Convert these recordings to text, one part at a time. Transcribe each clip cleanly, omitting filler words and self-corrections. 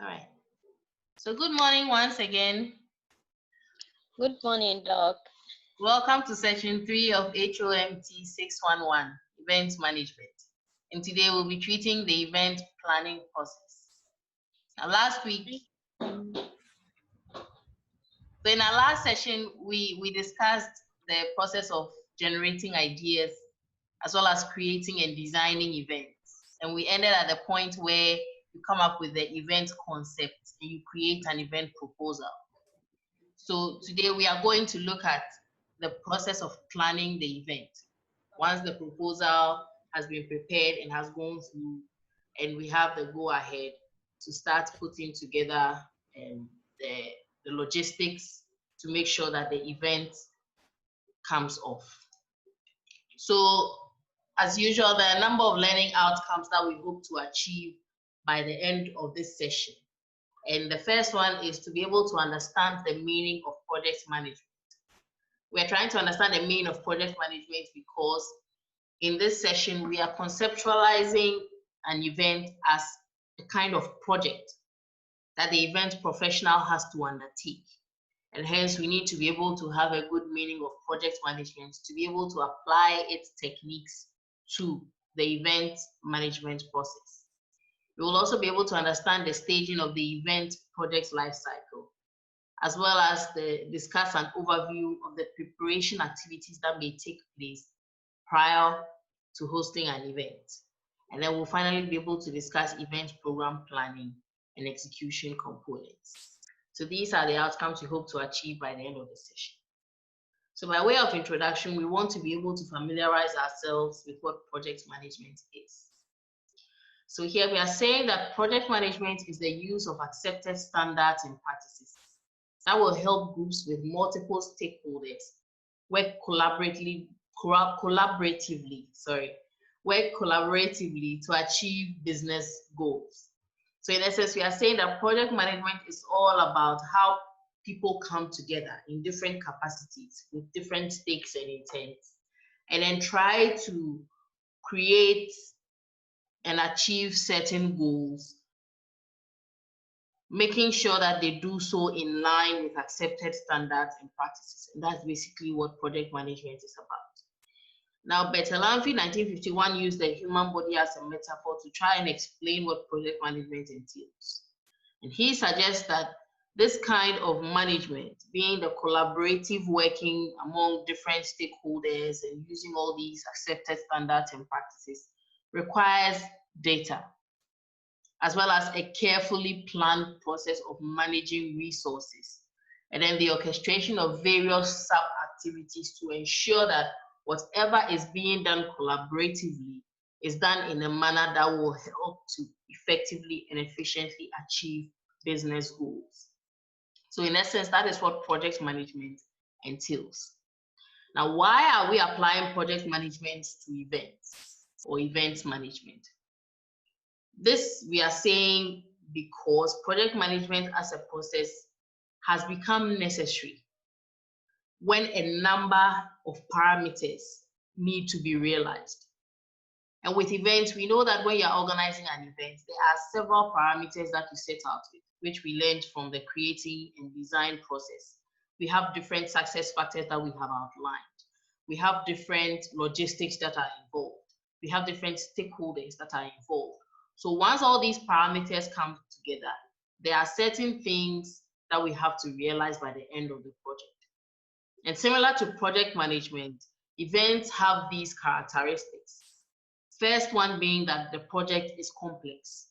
All right. So good morning once again. Good morning, Doc. Welcome to session 3 of HOMT 611, Event Management. And today we'll be treating the event planning process. Now last week, in our last session, we discussed the process of generating ideas as well as creating and designing events. And we ended at the point where you come up with the event concept and you create an event proposal. So today we are going to look at the process of planning the event. Once the proposal has been prepared and has gone through, and we have the go ahead to start putting together the logistics to make sure that the event comes off. So as usual, there are a number of learning outcomes that we hope to achieve by the end of this session. And the first one is to be able to understand the meaning of project management. We're trying to understand the meaning of project management because in this session, we are conceptualizing an event as a kind of project that the event professional has to undertake. And hence, we need to be able to have a good meaning of project management to be able to apply its techniques to the event management process. We will also be able to understand the staging of the event project lifecycle, as well as discuss an overview of the preparation activities that may take place prior to hosting an event. And then we'll finally be able to discuss event program planning and execution components. So these are the outcomes we hope to achieve by the end of the session. So by way of introduction, we want to be able to familiarize ourselves with what project management is. So here we are saying that project management is the use of accepted standards and practices that will help groups with multiple stakeholders work collaboratively to achieve business goals. So in essence, we are saying that project management is all about how people come together in different capacities with different stakes and intents, and then try to create and achieve certain goals, making sure that they do so in line with accepted standards and practices. And that's basically what project management is about. Now, Bertalanffy, 1951, used the human body as a metaphor to try and explain what project management entails. And he suggests that this kind of management, being the collaborative working among different stakeholders and using all these accepted standards and practices, requires data, as well as a carefully planned process of managing resources, and then the orchestration of various sub-activities to ensure that whatever is being done collaboratively is done in a manner that will help to effectively and efficiently achieve business goals. So in essence, that is what project management entails. Now, why are we applying project management to events or events management? This we are saying because project management as a process has become necessary when a number of parameters need to be realized. And with events, we know that when you're organizing an event, there are several parameters that you set out with, which we learned from the creating and design process. We have different success factors that we have outlined. We have different logistics that are involved. We have different stakeholders that are involved. So once all these parameters come together, there are certain things that we have to realize by the end of the project. And similar to project management, events have these characteristics. First one being that the project is complex.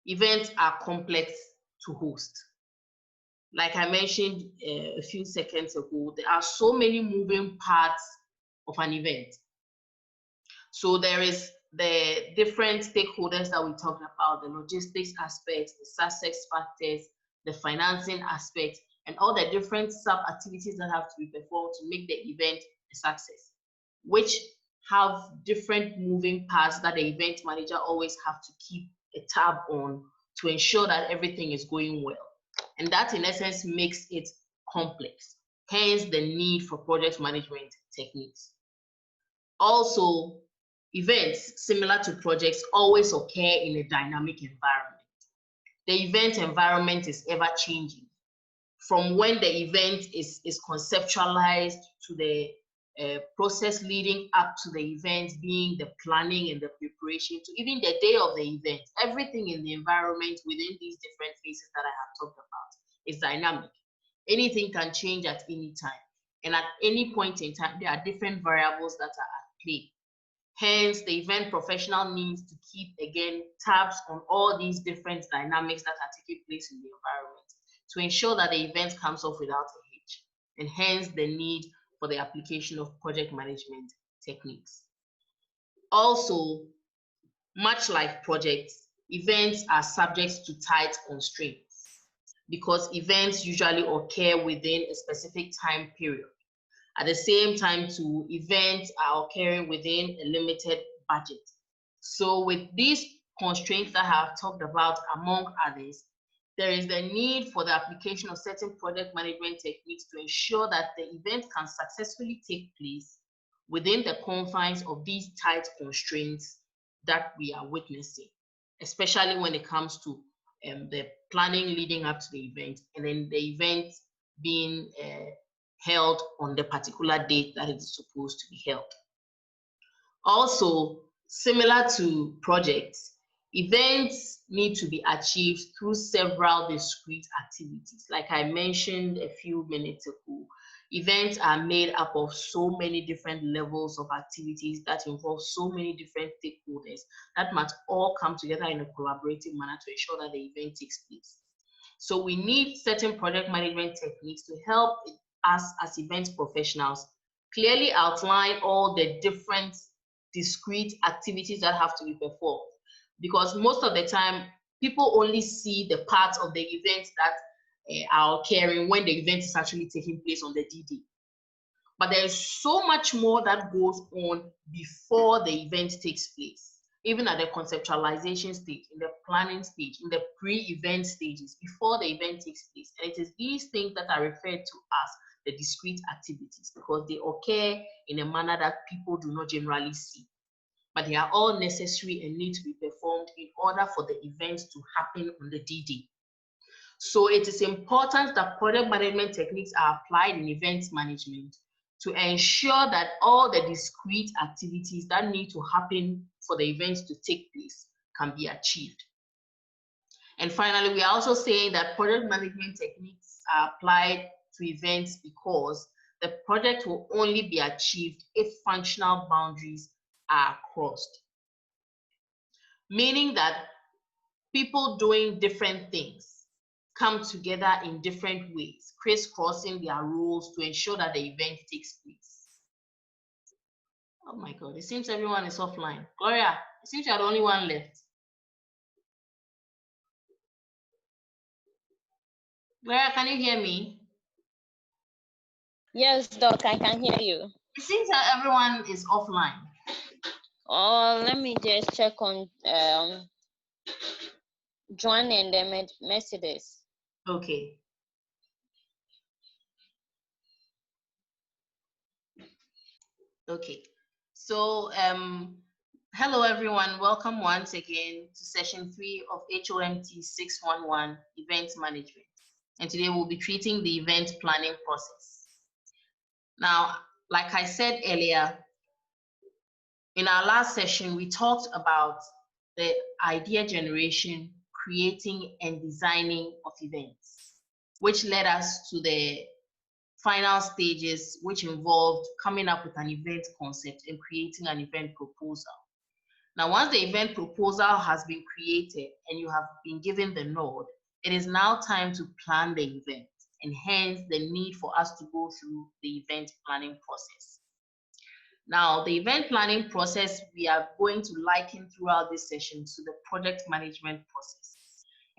Events are complex to host. Like I mentioned a few seconds ago, there are so many moving parts of an event. So there is the different stakeholders that we talked about, the logistics aspects, the success factors, the financing aspects, and all the different sub-activities that have to be performed to make the event a success, which have different moving parts that the event manager always have to keep a tab on to ensure that everything is going well. And that in essence makes it complex, hence the need for project management techniques. Also, events, similar to projects, always occur in a dynamic environment. the event environment is ever changing. From when the event is conceptualized to the process leading up to the event, being the planning and the preparation, to even the day of the event, everything in the environment within these different phases that I have talked about is dynamic. Anything can change at any time. And at any point in time, there are different variables that are at play. Hence, the event professional needs to keep, again, tabs on all these different dynamics that are taking place in the environment to ensure that the event comes off without a hitch, and hence the need for the application of project management techniques. Also, much like projects, events are subject to tight constraints because events usually occur within a specific time period. At the same time, too, events are occurring within a limited budget. So with these constraints that I have talked about, among others, there is the need for the application of certain project management techniques to ensure that the event can successfully take place within the confines of these tight constraints that we are witnessing, especially when it comes to the planning leading up to the event, and then the event being held on the particular date that it is supposed to be held. Also, similar to projects, events need to be achieved through several discrete activities. Like I mentioned a few minutes ago, events are made up of so many different levels of activities that involve so many different stakeholders that must all come together in a collaborative manner to ensure that the event takes place. So we need certain project management techniques to help us as event professionals clearly outline all the different discrete activities that have to be performed. Because most of the time, people only see the parts of the event that are occurring when the event is actually taking place on the D-Day. But there is so much more that goes on before the event takes place, even at the conceptualization stage, in the planning stage, in the pre-event stages, before the event takes place. And it is these things that are referred to as the discrete activities because they occur in a manner that people do not generally see. But they are all necessary and need to be performed in order for the event to happen on the D-Day. So it is important that project management techniques are applied in event management to ensure that all the discrete activities that need to happen for the event to take place can be achieved. And finally, we are also saying that project management techniques are applied to events because the project will only be achieved if functional boundaries are crossed. Meaning that people doing different things come together in different ways, crisscrossing their roles to ensure that the event takes place. Oh my God, it seems everyone is offline. Gloria, it seems you're the only one left. Gloria, can you hear me? Yes, Doc, I can hear you. It seems that everyone is offline. Oh, let me just check on Joan and the Mercedes. Okay. Okay. So, hello everyone. Welcome once again to session 3 of HOMT 611 Event Management. And today we'll be treating the event planning process. Now, like I said earlier, in our last session, we talked about the idea generation, creating and designing of events, which led us to the final stages, which involved coming up with an event concept and creating an event proposal. Now, once the event proposal has been created and you have been given the nod, it is now time to plan the event, and hence the need for us to go through the event planning process. Now, the event planning process, we are going to liken throughout this session to the project management process.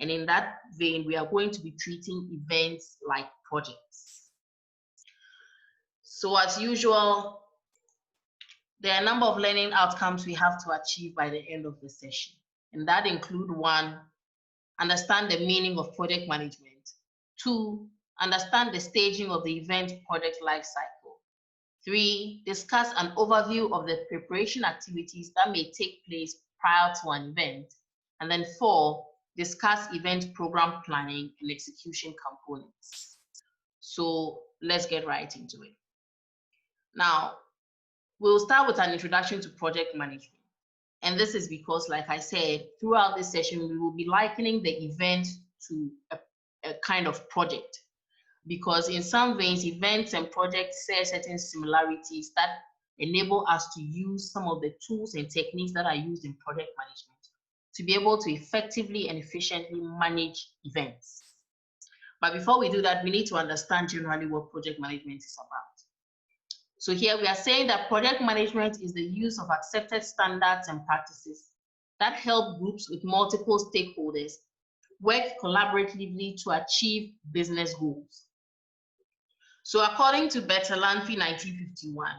And in that vein, we are going to be treating events like projects. So as usual, there are a number of learning outcomes we have to achieve by the end of the session. And that include 1, understand the meaning of project management. 2, understand the staging of the event project lifecycle. 3, discuss an overview of the preparation activities that may take place prior to an event. And then 4, discuss event program planning and execution components. So let's get right into it. Now, we'll start with an introduction to project management. And this is because, like I said, throughout this session, we will be likening the event to a kind of project. Because in some veins, events and projects share certain similarities that enable us to use some of the tools and techniques that are used in project management to be able to effectively and efficiently manage events. But before we do that, we need to understand generally what project management is about. So here we are saying that project management is the use of accepted standards and practices that help groups with multiple stakeholders work collaboratively to achieve business goals. So according to Bertalanffy 1951,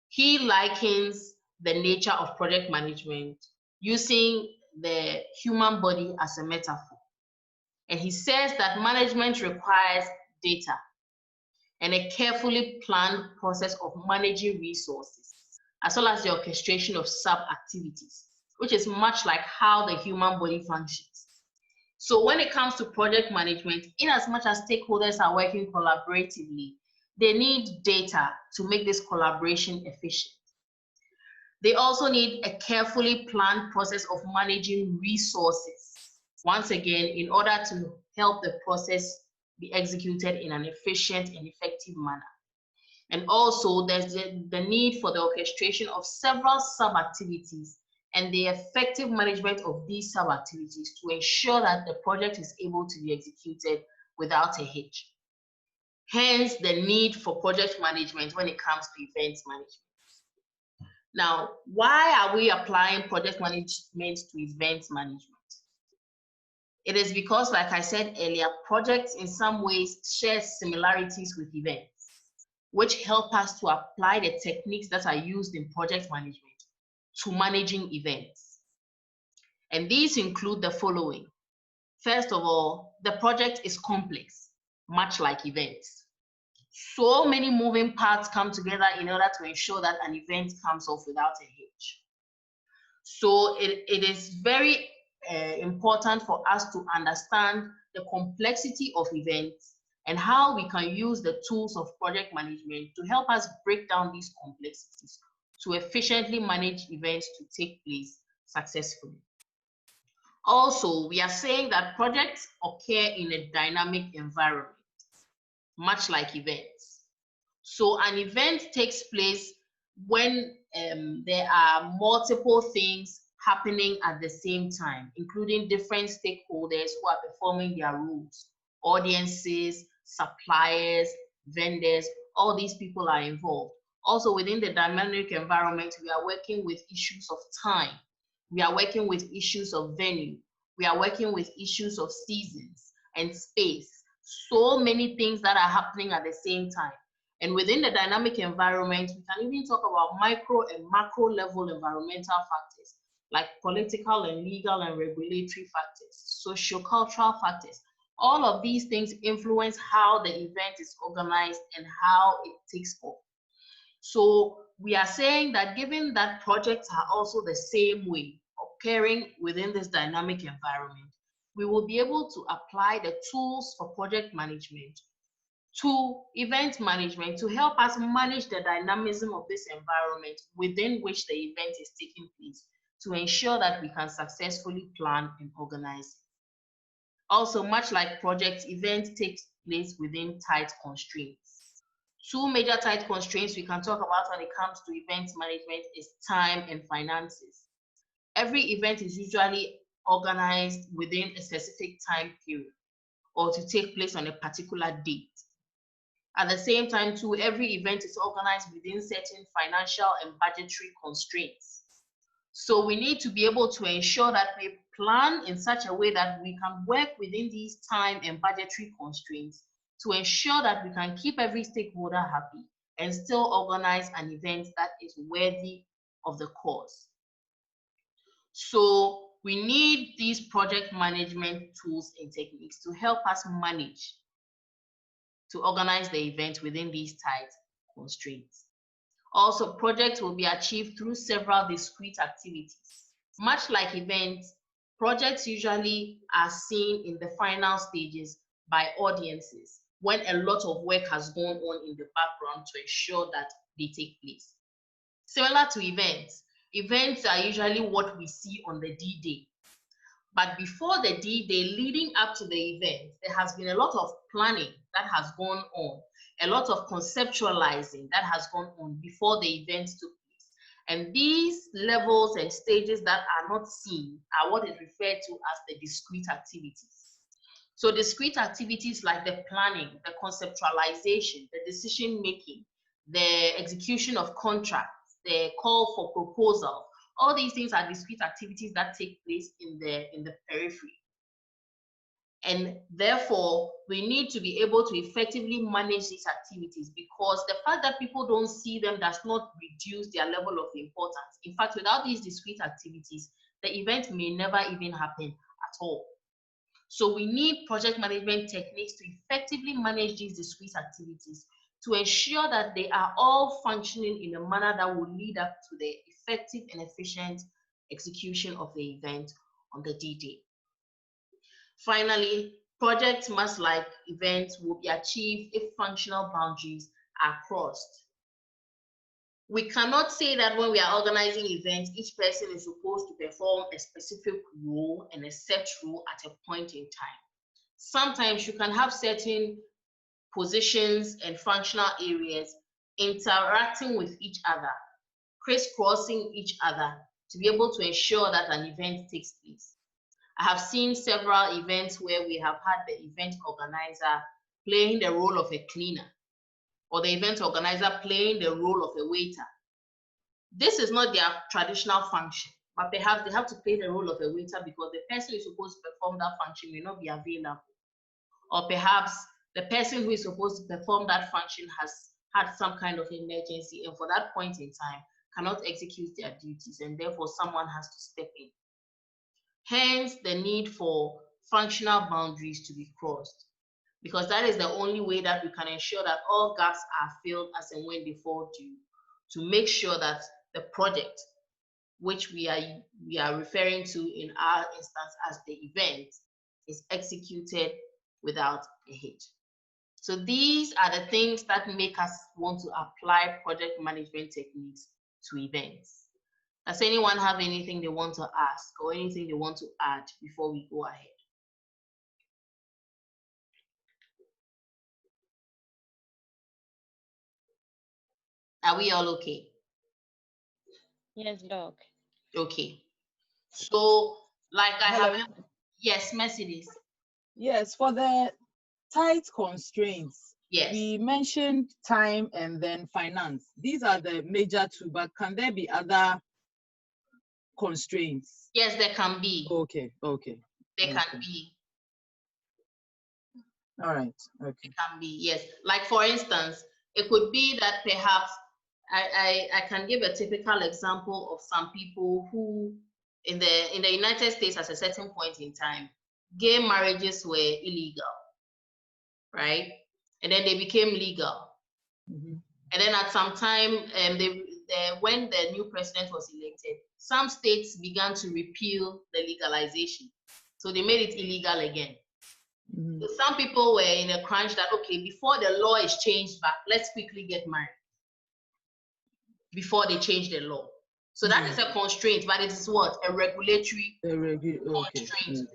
he likens the nature of project management using the human body as a metaphor. And he says that management requires data and a carefully planned process of managing resources, as well as the orchestration of sub-activities, which is much like how the human body functions. So when it comes to project management, in as much as stakeholders are working collaboratively, they need data to make this collaboration efficient. They also need a carefully planned process of managing resources, once again, in order to help the process be executed in an efficient and effective manner. And also, there's the need for the orchestration of several sub-activities and the effective management of these sub-activities to ensure that the project is able to be executed without a hitch. Hence, the need for project management when it comes to events management. Now, why are we applying project management to events management? It is because, like I said earlier, projects in some ways share similarities with events, which help us to apply the techniques that are used in project management to managing events. And these include the following. First of all, the project is complex, much like events. So many moving parts come together in order to ensure that an event comes off without a hitch. So it is very important for us to understand the complexity of events and how we can use the tools of project management to help us break down these complexities to efficiently manage events to take place successfully. Also, we are saying that projects occur in a dynamic environment, much like events. So an event takes place when there are multiple things happening at the same time, including different stakeholders who are performing their roles, audiences, suppliers, vendors, all these people are involved. Also within the dynamic environment, we are working with issues of time. We are working with issues of venue. We are working with issues of seasons and space. So many things that are happening at the same time. And within the dynamic environment, we can even talk about micro and macro level environmental factors, like political and legal and regulatory factors, socio-cultural factors. All of these things influence how the event is organized and how it takes off. So we are saying that given that projects are also the same way, occurring within this dynamic environment, we will be able to apply the tools for project management to event management to help us manage the dynamism of this environment within which the event is taking place to ensure that we can successfully plan and organize it. Also, much like projects, events take place within tight constraints. Two major tight constraints we can talk about when it comes to event management is time and finances. Every event is usually organized within a specific time period or to take place on a particular date. At the same time, too, every event is organized within certain financial and budgetary constraints. So we need to be able to ensure that we plan in such a way that we can work within these time and budgetary constraints to ensure that we can keep every stakeholder happy and still organize an event that is worthy of the cause. So we need these project management tools and techniques to help us manage, to organize the event within these tight constraints. Also, projects will be achieved through several discrete activities. Much like events, projects usually are seen in the final stages by audiences when a lot of work has gone on in the background to ensure that they take place. Similar to events, events are usually what we see on the D-Day. But before the D-Day, leading up to the event, there has been a lot of planning that has gone on, a lot of conceptualizing that has gone on before the event took place. And these levels and stages that are not seen are what is referred to as the discrete activities. So discrete activities like the planning, the conceptualization, the decision-making, the execution of contracts, the call for proposal, all these things are discrete activities that take place in the periphery. And therefore, we need to be able to effectively manage these activities, because the fact that people don't see them does not reduce their level of importance. In fact, without these discrete activities, the event may never even happen at all. So we need project management techniques to effectively manage these discrete activities to ensure that they are all functioning in a manner that will lead up to the effective and efficient execution of the event on the D-Day. Finally, projects, much like events, will be achieved if functional boundaries are crossed. We cannot say that when we are organizing events, each person is supposed to perform a specific role and a set role at a point in time. Sometimes you can have certain positions and functional areas interacting with each other, crisscrossing each other to be able to ensure that an event takes place. I have seen several events where we have had the event organizer playing the role of a cleaner, or the event organizer playing the role of a waiter. This is not their traditional function, but perhaps they have to play the role of a waiter because the person who is supposed to perform that function may not be available. Or perhaps the person who is supposed to perform that function has had some kind of emergency, and for that point in time cannot execute their duties, and therefore someone has to step in. Hence the need for functional boundaries to be crossed, because that is the only way that we can ensure that all gaps are filled as and when they fall due, to make sure that the project, which we are referring to in our instance as the event, is executed without a hitch. So these are the things that make us want to apply project management techniques to events. Does anyone have anything they want to ask or anything they want to add before we go ahead? Are we all okay? Yes, Doc. Okay. So, like I Hello. have, yes, Mercedes. Yes, for the tight constraints, Yes. we mentioned time and then finance. These are the major two, but can there be other constraints? Yes, there can be. Okay. There can be. All right. Okay. It can be, yes. Like for instance, it could be that perhaps I can give a typical example of some people who in the United States at a certain point in time, gay marriages were illegal, right? And then they became legal. Mm-hmm. And then at some time, when the new president was elected, some states began to repeal the legalization. So they made it illegal again. Mm-hmm. So some people were in a crunch that, okay, before the law is changed back, let's quickly get married before they change the law. So that is a constraint, but it is what? A regulatory constraint.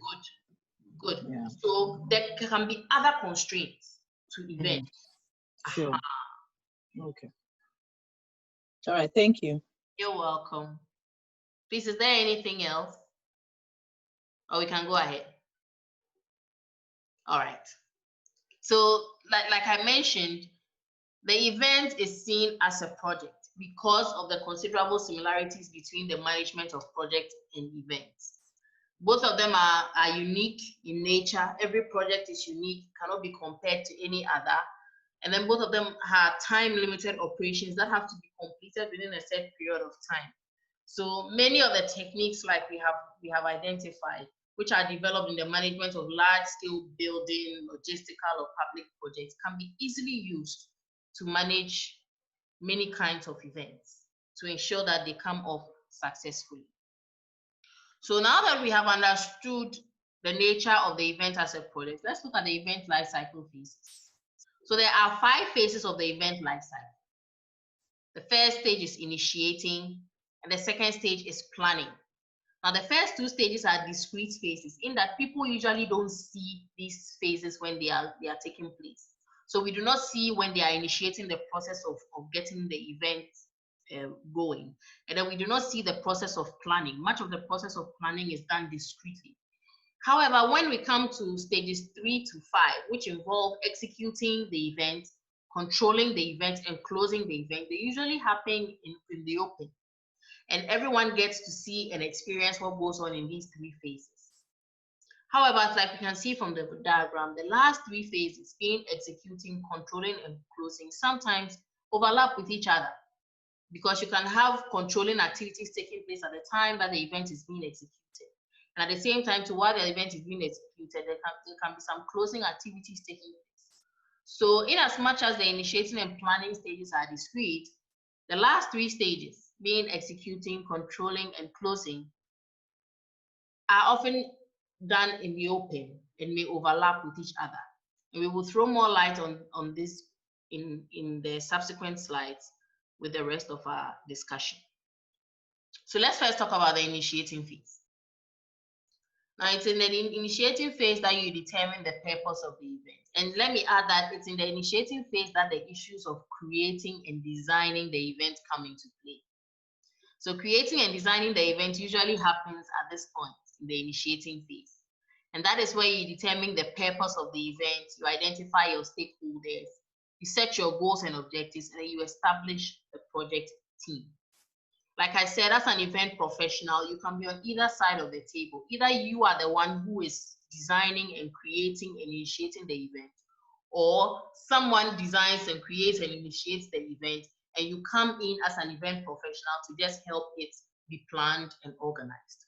Good. Yeah. So there can be other constraints to events. Sure. Okay. All right. Thank you. You're welcome. Please, is there anything else? Or we can go ahead. All right. So like I mentioned, the event is seen as a project because of the considerable similarities between the management of projects and events. Both of them are unique in nature. Every project is unique, cannot be compared to any other. And then both of them have time-limited operations that have to be completed within a set period of time. So many of the techniques like we have identified, which are developed in the management of large-scale building, logistical or public projects, can be easily used to manage many kinds of events to ensure that they come off successfully. So now that we have understood the nature of the event as a project, let's look at the event life cycle phases. So there are 5 phases of the event life cycle. The first stage is initiating, and the second stage is planning. Now, the first 2 stages are discrete phases, in that people usually don't see these phases when they are taking place. So we do not see when they are initiating the process of getting the event going. And then we do not see the process of planning. Much of the process of planning is done discreetly. However, when we come to stages 3 to 5, which involve executing the event, controlling the event, and closing the event, they usually happen in the open. And everyone gets to see and experience what goes on in these 3 phases. However, like we can see from the diagram, the last 3 phases, being executing, controlling, and closing, sometimes overlap with each other, because you can have controlling activities taking place at the time that the event is being executed. And at the same time, while the event is being executed, there can be some closing activities taking place. So in as much as the initiating and planning stages are discrete, the last 3 stages, being executing, controlling, and closing, are often done in the open and may overlap with each other. And we will throw more light on this in the subsequent slides with the rest of our discussion. So let's first talk about the initiating phase. Now, it's in the initiating phase that you determine the purpose of the event. And let me add that it's in the initiating phase that the issues of creating and designing the event come into play. So creating and designing the event usually happens at this point in the initiating phase. And that is where you determine the purpose of the event, you identify your stakeholders, you set your goals and objectives, and then you establish the project team. Like I said, as an event professional, you can be on either side of the table. Either you are the one who is designing and creating and initiating the event, or someone designs and creates and initiates the event, and you come in as an event professional to just help it be planned and organized.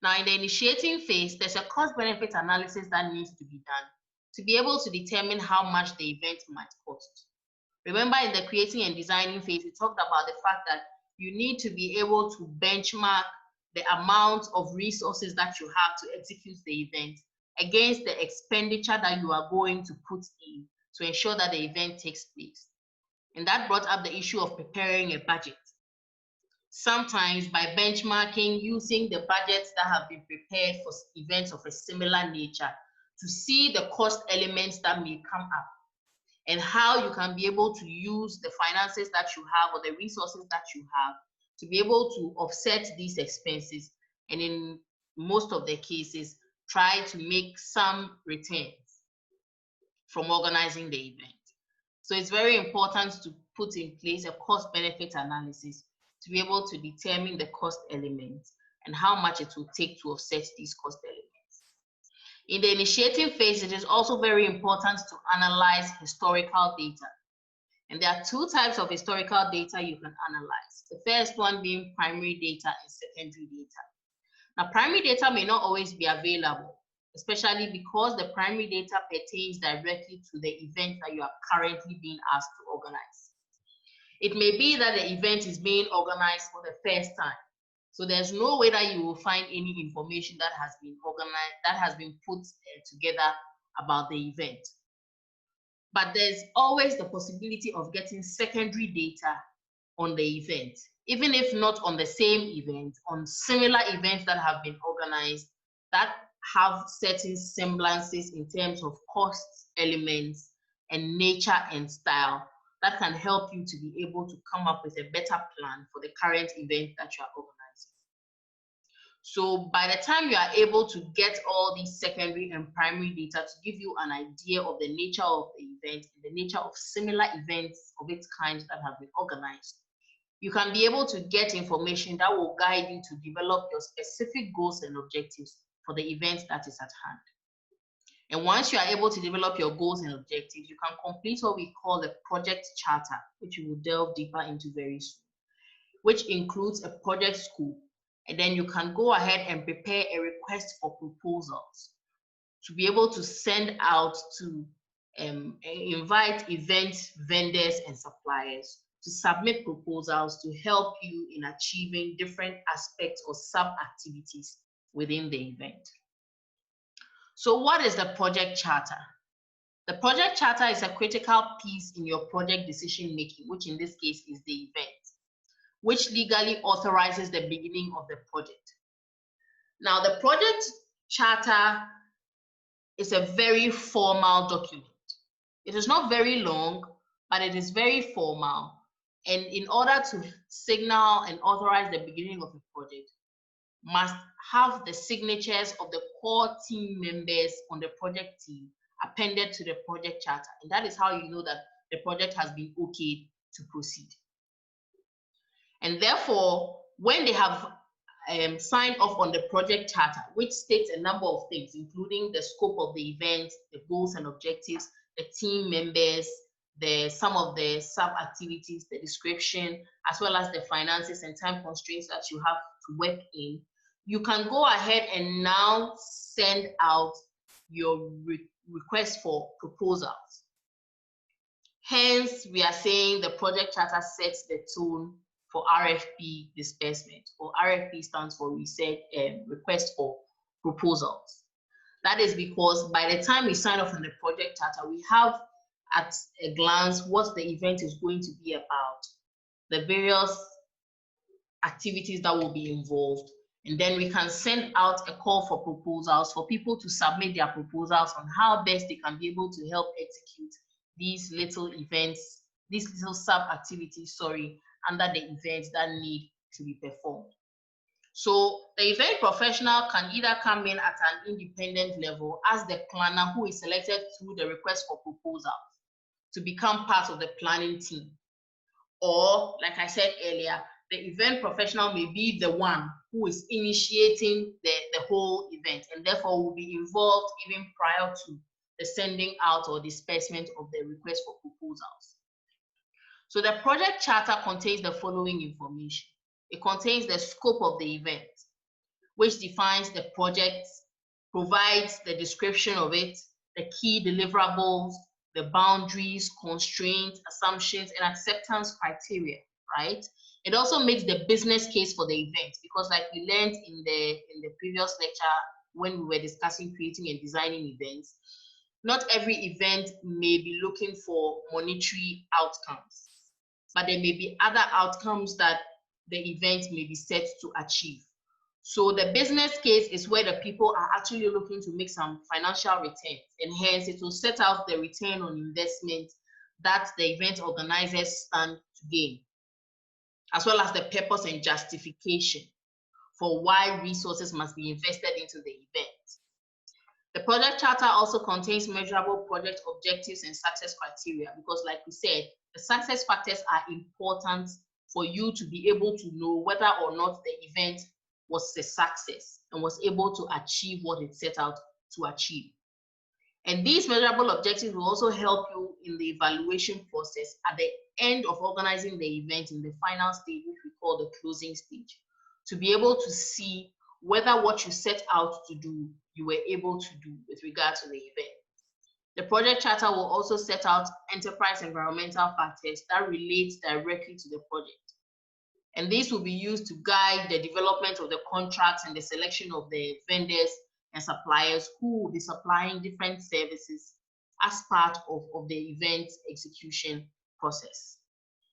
Now, in the initiating phase, there's a cost-benefit analysis that needs to be done to be able to determine how much the event might cost. Remember, in the creating and designing phase, we talked about the fact that you need to be able to benchmark the amount of resources that you have to execute the event against the expenditure that you are going to put in to ensure that the event takes place. And that brought up the issue of preparing a budget. Sometimes by benchmarking, using the budgets that have been prepared for events of a similar nature to see the cost elements that may come up and how you can be able to use the finances that you have or the resources that you have to be able to offset these expenses, and in most of the cases, try to make some returns from organizing the event. So it's very important to put in place a cost-benefit analysis to be able to determine the cost elements and how much it will take to offset these cost elements. In the initiating phase, it is also very important to analyze historical data. And there are 2 types of historical data you can analyze. The first one being primary data and secondary data. Now, primary data may not always be available, especially because the primary data pertains directly to the event that you are currently being asked to organize. It may be that the event is being organized for the first time. So there's no way that you will find any information that has been organized, that has been put together about the event. But there's always the possibility of getting secondary data on the event, even if not on the same event, on similar events that have been organized that have certain semblances in terms of cost elements and nature and style that can help you to be able to come up with a better plan for the current event that you are organizing. So by the time you are able to get all these secondary and primary data to give you an idea of the nature of the event and the nature of similar events of its kind that have been organized, you can be able to get information that will guide you to develop your specific goals and objectives for the event that is at hand. And once you are able to develop your goals and objectives, you can complete what we call the project charter, which we will delve deeper into very soon, which includes a project scope. And then you can go ahead and prepare a request for proposals to be able to send out to invite event vendors and suppliers to submit proposals to help you in achieving different aspects or sub-activities within the event. So what is the project charter? The project charter is a critical piece in your project decision-making, which in this case is the event, which legally authorizes the beginning of the project. Now, the project charter is a very formal document. It is not very long, but it is very formal. And in order to signal and authorize the beginning of a project, must have the signatures of the core team members on the project team appended to the project charter. And that is how you know that the project has been okayed to proceed. And therefore, when they have signed off on the project charter, which states a number of things, including the scope of the event, the goals and objectives, the team members, some of the sub-activities, the description, as well as the finances and time constraints that you have to work in, you can go ahead and now send out your request for proposals. Hence, we are saying the project charter sets the tone for RFP disbursement, or RFP stands for request for proposals. That is because by the time we sign off on the project charter, we have at a glance what the event is going to be about, the various activities that will be involved, and then we can send out a call for proposals for people to submit their proposals on how best they can be able to help execute these little events, these little sub-activities, under the events that need to be performed. So the event professional can either come in at an independent level as the planner who is selected through the request for proposal to become part of the planning team. Or, like I said earlier, the event professional may be the one who is initiating the whole event and therefore will be involved even prior to the sending out or disbursement of the request for proposals. So the project charter contains the following information. It contains the scope of the event, which defines the project, provides the description of it, the key deliverables, the boundaries, constraints, assumptions, and acceptance criteria, right? It also makes the business case for the event, because like we learned in the previous lecture when we were discussing creating and designing events, not every event may be looking for monetary outcomes, but there may be other outcomes that the event may be set to achieve. So the business case is where the people are actually looking to make some financial returns, and hence it will set out the return on investment that the event organizers stand to gain, as well as the purpose and justification for why resources must be invested into the event. The project charter also contains measurable project objectives and success criteria, because like we said, the success factors are important for you to be able to know whether or not the event was a success and was able to achieve what it set out to achieve. And these measurable objectives will also help you in the evaluation process at the end of organizing the event, in the final stage, which we call the closing stage, to be able to see whether what you set out to do, you were able to do with regard to the event. The project charter will also set out enterprise environmental factors that relate directly to the project. And these will be used to guide the development of the contracts and the selection of the vendors and suppliers who will be supplying different services as part of the event execution process.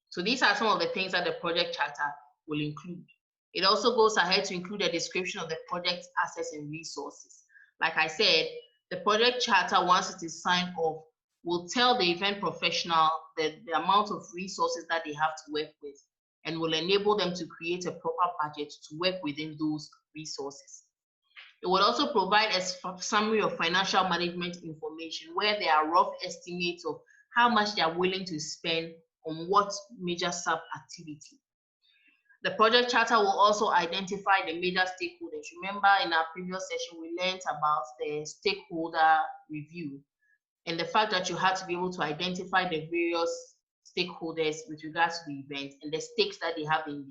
So these are some of the things that the project charter will include. It also goes ahead to include a description of the project's assets and resources. Like I said, the project charter, once it is signed off, will tell the event professional the amount of resources that they have to work with, and will enable them to create a proper budget to work within those resources. It will also provide a summary of financial management information where there are rough estimates of how much they are willing to spend on what major sub-activity. The project charter will also identify the major stakeholders. Remember, in our previous session, we learned about the stakeholder review and the fact that you had to be able to identify the various stakeholders with regards to the event and the stakes that they have in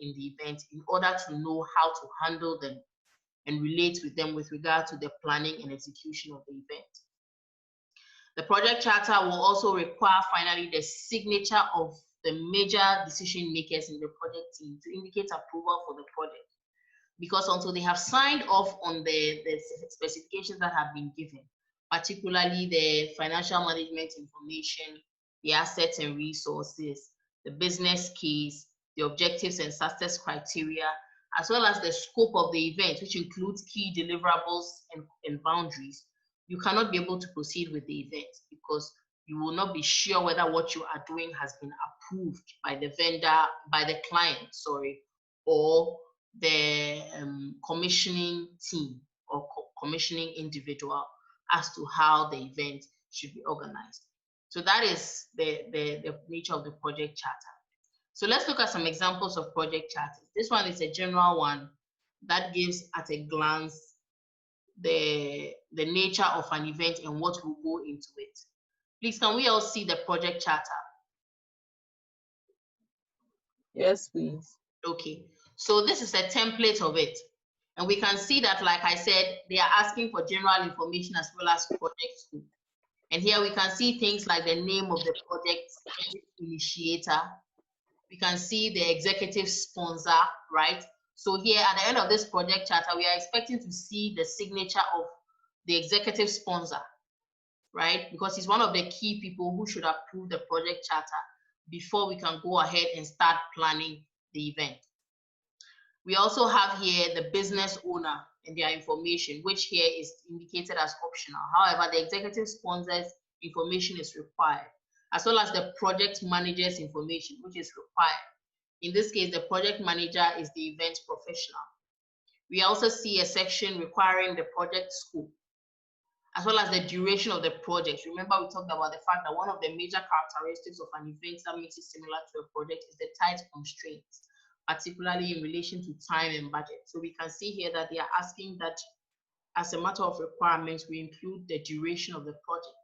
the event in order to know how to handle them and relate with them with regard to the planning and execution of the event. The project charter will also require finally the signature of the major decision makers in the project team to indicate approval for the project. Because until they have signed off on the specifications that have been given, particularly the financial management information, the assets and resources, the business case, the objectives and success criteria, as well as the scope of the event, which includes key deliverables and boundaries, you cannot be able to proceed with the event because you will not be sure whether what you are doing has been approved by the vendor, by the client, sorry, or the commissioning team or commissioning individual as to how the event should be organized. So that is the nature of the project charter. So let's look at some examples of project charters. This one is a general one that gives at a glance the nature of an event and what will go into it. Please, can we all see the project charter? Yes, please. Okay, so this is a template of it. And we can see that, like I said, they are asking for general information as well as project scope. And here we can see things like the name of the project initiator. We can see the executive sponsor, right? So here at the end of this project charter, we are expecting to see the signature of the executive sponsor, right? Because he's one of the key people who should approve the project charter before we can go ahead and start planning the event. We also have here the business owner and their information, which here is indicated as optional. However, the executive sponsor's information is required, as well as the project manager's information, which is required. In this case, the project manager is the event professional. We also see a section requiring the project scope, as well as the duration of the project. Remember, we talked about the fact that one of the major characteristics of an event that makes it similar to a project is the tight constraints, particularly in relation to time and budget. So we can see here that they are asking that as a matter of requirements, we include the duration of the project.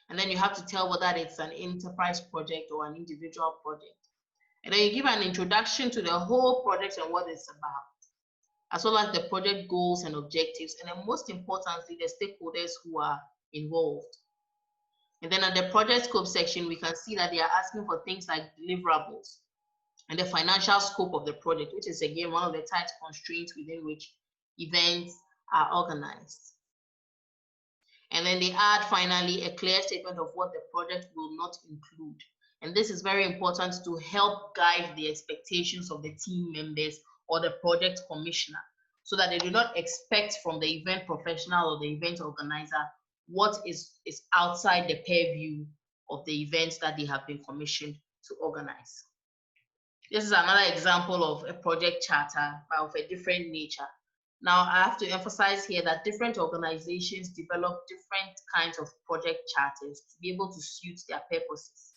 And then you have to tell whether it's an enterprise project or an individual project. And then you give an introduction to the whole project and what it's about, as well as the project goals and objectives, and then most importantly, the stakeholders who are involved. And then at the project scope section, we can see that they are asking for things like deliverables and the financial scope of the project, which is again one of the tight constraints within which events are organized. And then they add finally a clear statement of what the project will not include. And this is very important to help guide the expectations of the team members or the project commissioner, so that they do not expect from the event professional or the event organizer what is outside the purview of the events that they have been commissioned to organize. This is another example of a project charter, but of a different nature. Now, I have to emphasize here that different organizations develop different kinds of project charters to be able to suit their purposes.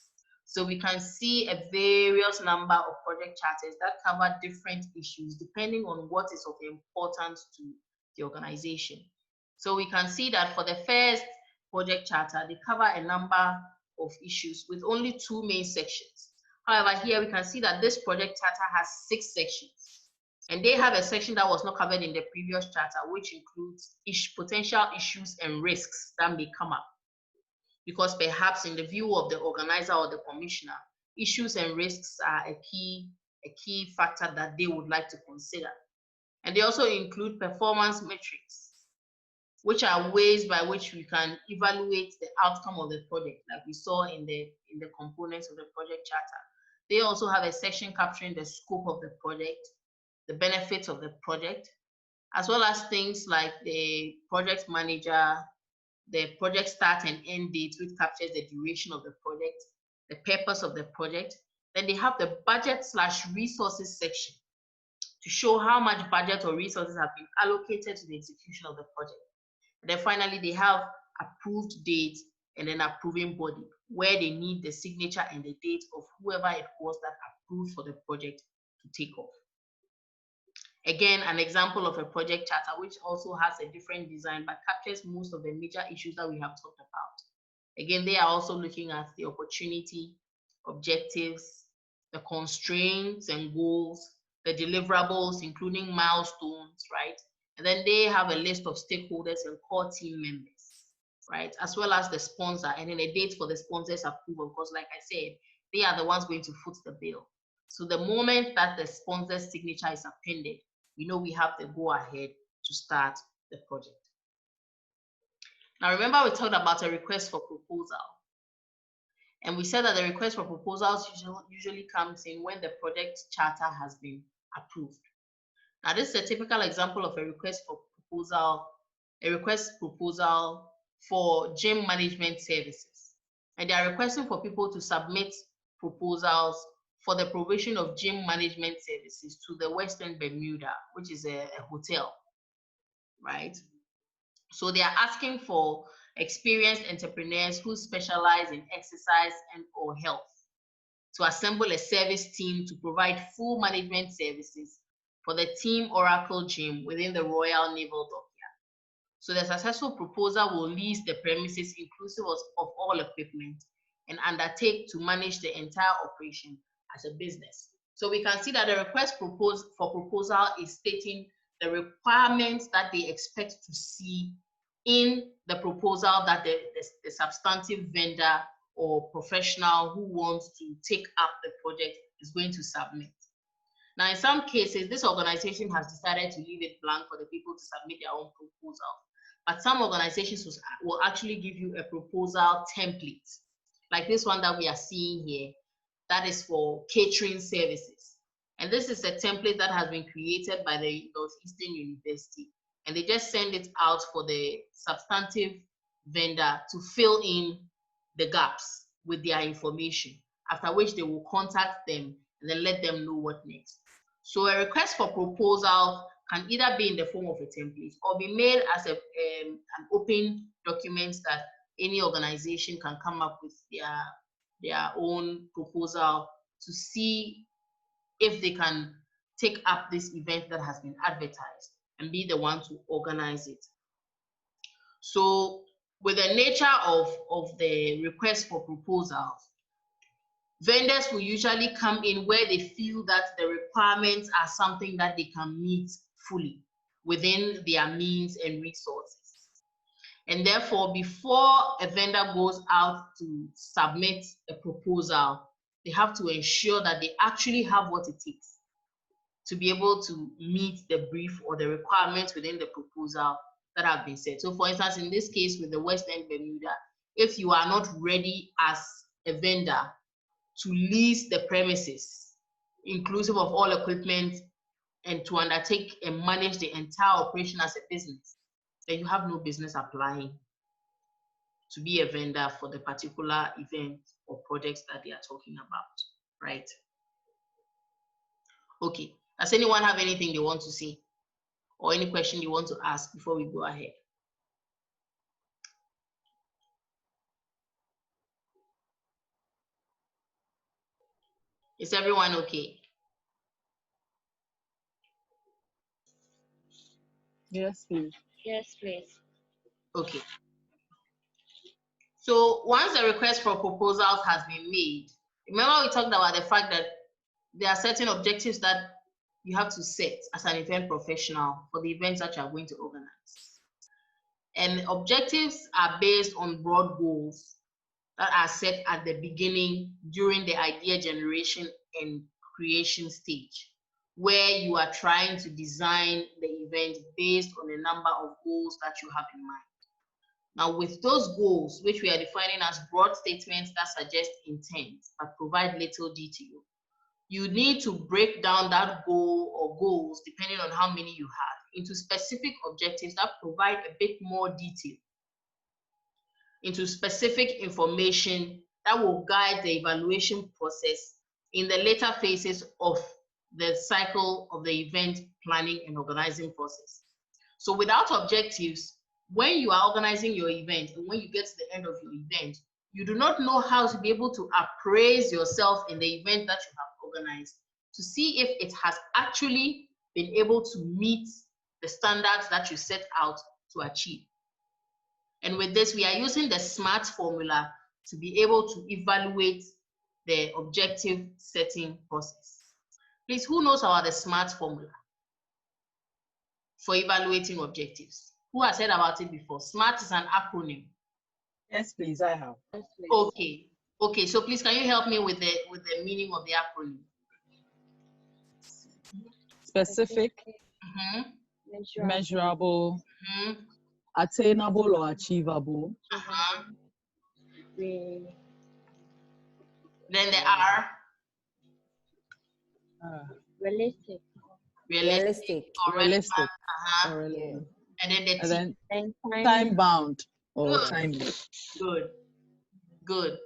So we can see a various number of project charters that cover different issues depending on what is of importance to the organization. So we can see that for the first project charter, they cover a number of issues with only 2 main sections. However, here we can see that this project charter has 6 sections. And they have a section that was not covered in the previous charter, which includes potential issues and risks that may come up. Because perhaps in the view of the organizer or the commissioner, issues and risks are a key factor that they would like to consider. And they also include performance metrics, which are ways by which we can evaluate the outcome of the project, like we saw in the components of the project charter. They also have a section capturing the scope of the project, the benefits of the project, as well as things like the project manager, the project start and end date, which captures the duration of the project, the purpose of the project. Then they have the budget/resources section to show how much budget or resources have been allocated to the execution of the project. And then finally, they have approved date and an approving body, where they need the signature and the date of whoever it was that approved for the project to take off. Again, an example of a project charter which also has a different design but captures most of the major issues that we have talked about. Again, they are also looking at the opportunity, objectives, the constraints and goals, the deliverables, including milestones, right? And then they have a list of stakeholders and core team members, right? As well as the sponsor, and then a date for the sponsor's approval, because like I said, they are the ones going to foot the bill. So the moment that the sponsor's signature is appended, we know we have the go-ahead to start the project. Now remember, we talked about a request for proposal. And we said that the request for proposals usually comes in when the project charter has been approved. Now this is a typical example of a request proposal for gym management services. And they are requesting for people to submit proposals for the provision of gym management services to the Western Bermuda, which is a hotel, right? So they are asking for experienced entrepreneurs who specialize in exercise and or health to assemble a service team to provide full management services for the Team Oracle Gym within the Royal Naval Dockyard. So the successful proposer will lease the premises inclusive of all equipment and undertake to manage the entire operation as a business. So we can see that the request for proposal is stating the requirements that they expect to see in the proposal that the substantive vendor or professional who wants to take up the project is going to submit. Now, in some cases, this organization has decided to leave it blank for the people to submit their own proposal. But some organizations will actually give you a proposal template, like this one that we are seeing here, that is for catering services. And this is a template that has been created by the Northeastern University. And they just send it out for the substantive vendor to fill in the gaps with their information, after which they will contact them and then let them know what next. So a request for proposal can either be in the form of a template or be made as an open document that any organization can come up with their own proposal to see if they can take up this event that has been advertised and be the one to organize it. So with the nature of the request for proposals, vendors will usually come in where they feel that the requirements are something that they can meet fully within their means and resources. And therefore, before a vendor goes out to submit a proposal, they have to ensure that they actually have what it takes to be able to meet the brief or the requirements within the proposal that have been set. So for instance, in this case with the Western Bermuda, if you are not ready as a vendor to lease the premises, inclusive of all equipment, and to undertake and manage the entire operation as a business, then you have no business applying to be a vendor for the particular event or projects that they are talking about, right? Okay, does anyone have anything they want to say or any question you want to ask before we go ahead? Is everyone okay? Yes, please. Yes, please. Okay. So once the request for proposals has been made, remember we talked about the fact that there are certain objectives that you have to set as an event professional for the events that you are going to organize. And objectives are based on broad goals that are set at the beginning during the idea generation and creation stage, where you are trying to design the event based on a number of goals that you have in mind. Now, with those goals, which we are defining as broad statements that suggest intent but provide little detail, you need to break down that goal or goals, depending on how many you have, into specific objectives that provide a bit more detail, into specific information that will guide the evaluation process in the later phases of the cycle of the event planning and organizing process. So without objectives, when you are organizing your event and when you get to the end of your event, you do not know how to be able to appraise yourself in the event that you have organized to see if it has actually been able to meet the standards that you set out to achieve. And with this, we are using the SMART formula to be able to evaluate the objective setting process. Please, who knows about the SMART formula for evaluating objectives? Who has heard about it before? SMART is an acronym. Yes, please, I have. Yes, please. Okay. Okay, so please can you help me with the meaning of the acronym? Specific, measurable, attainable or achievable. Then the R. Realistic. Realistic. Realistic. Yeah. And then the T. And then time bound or Good. timely. Good. Good.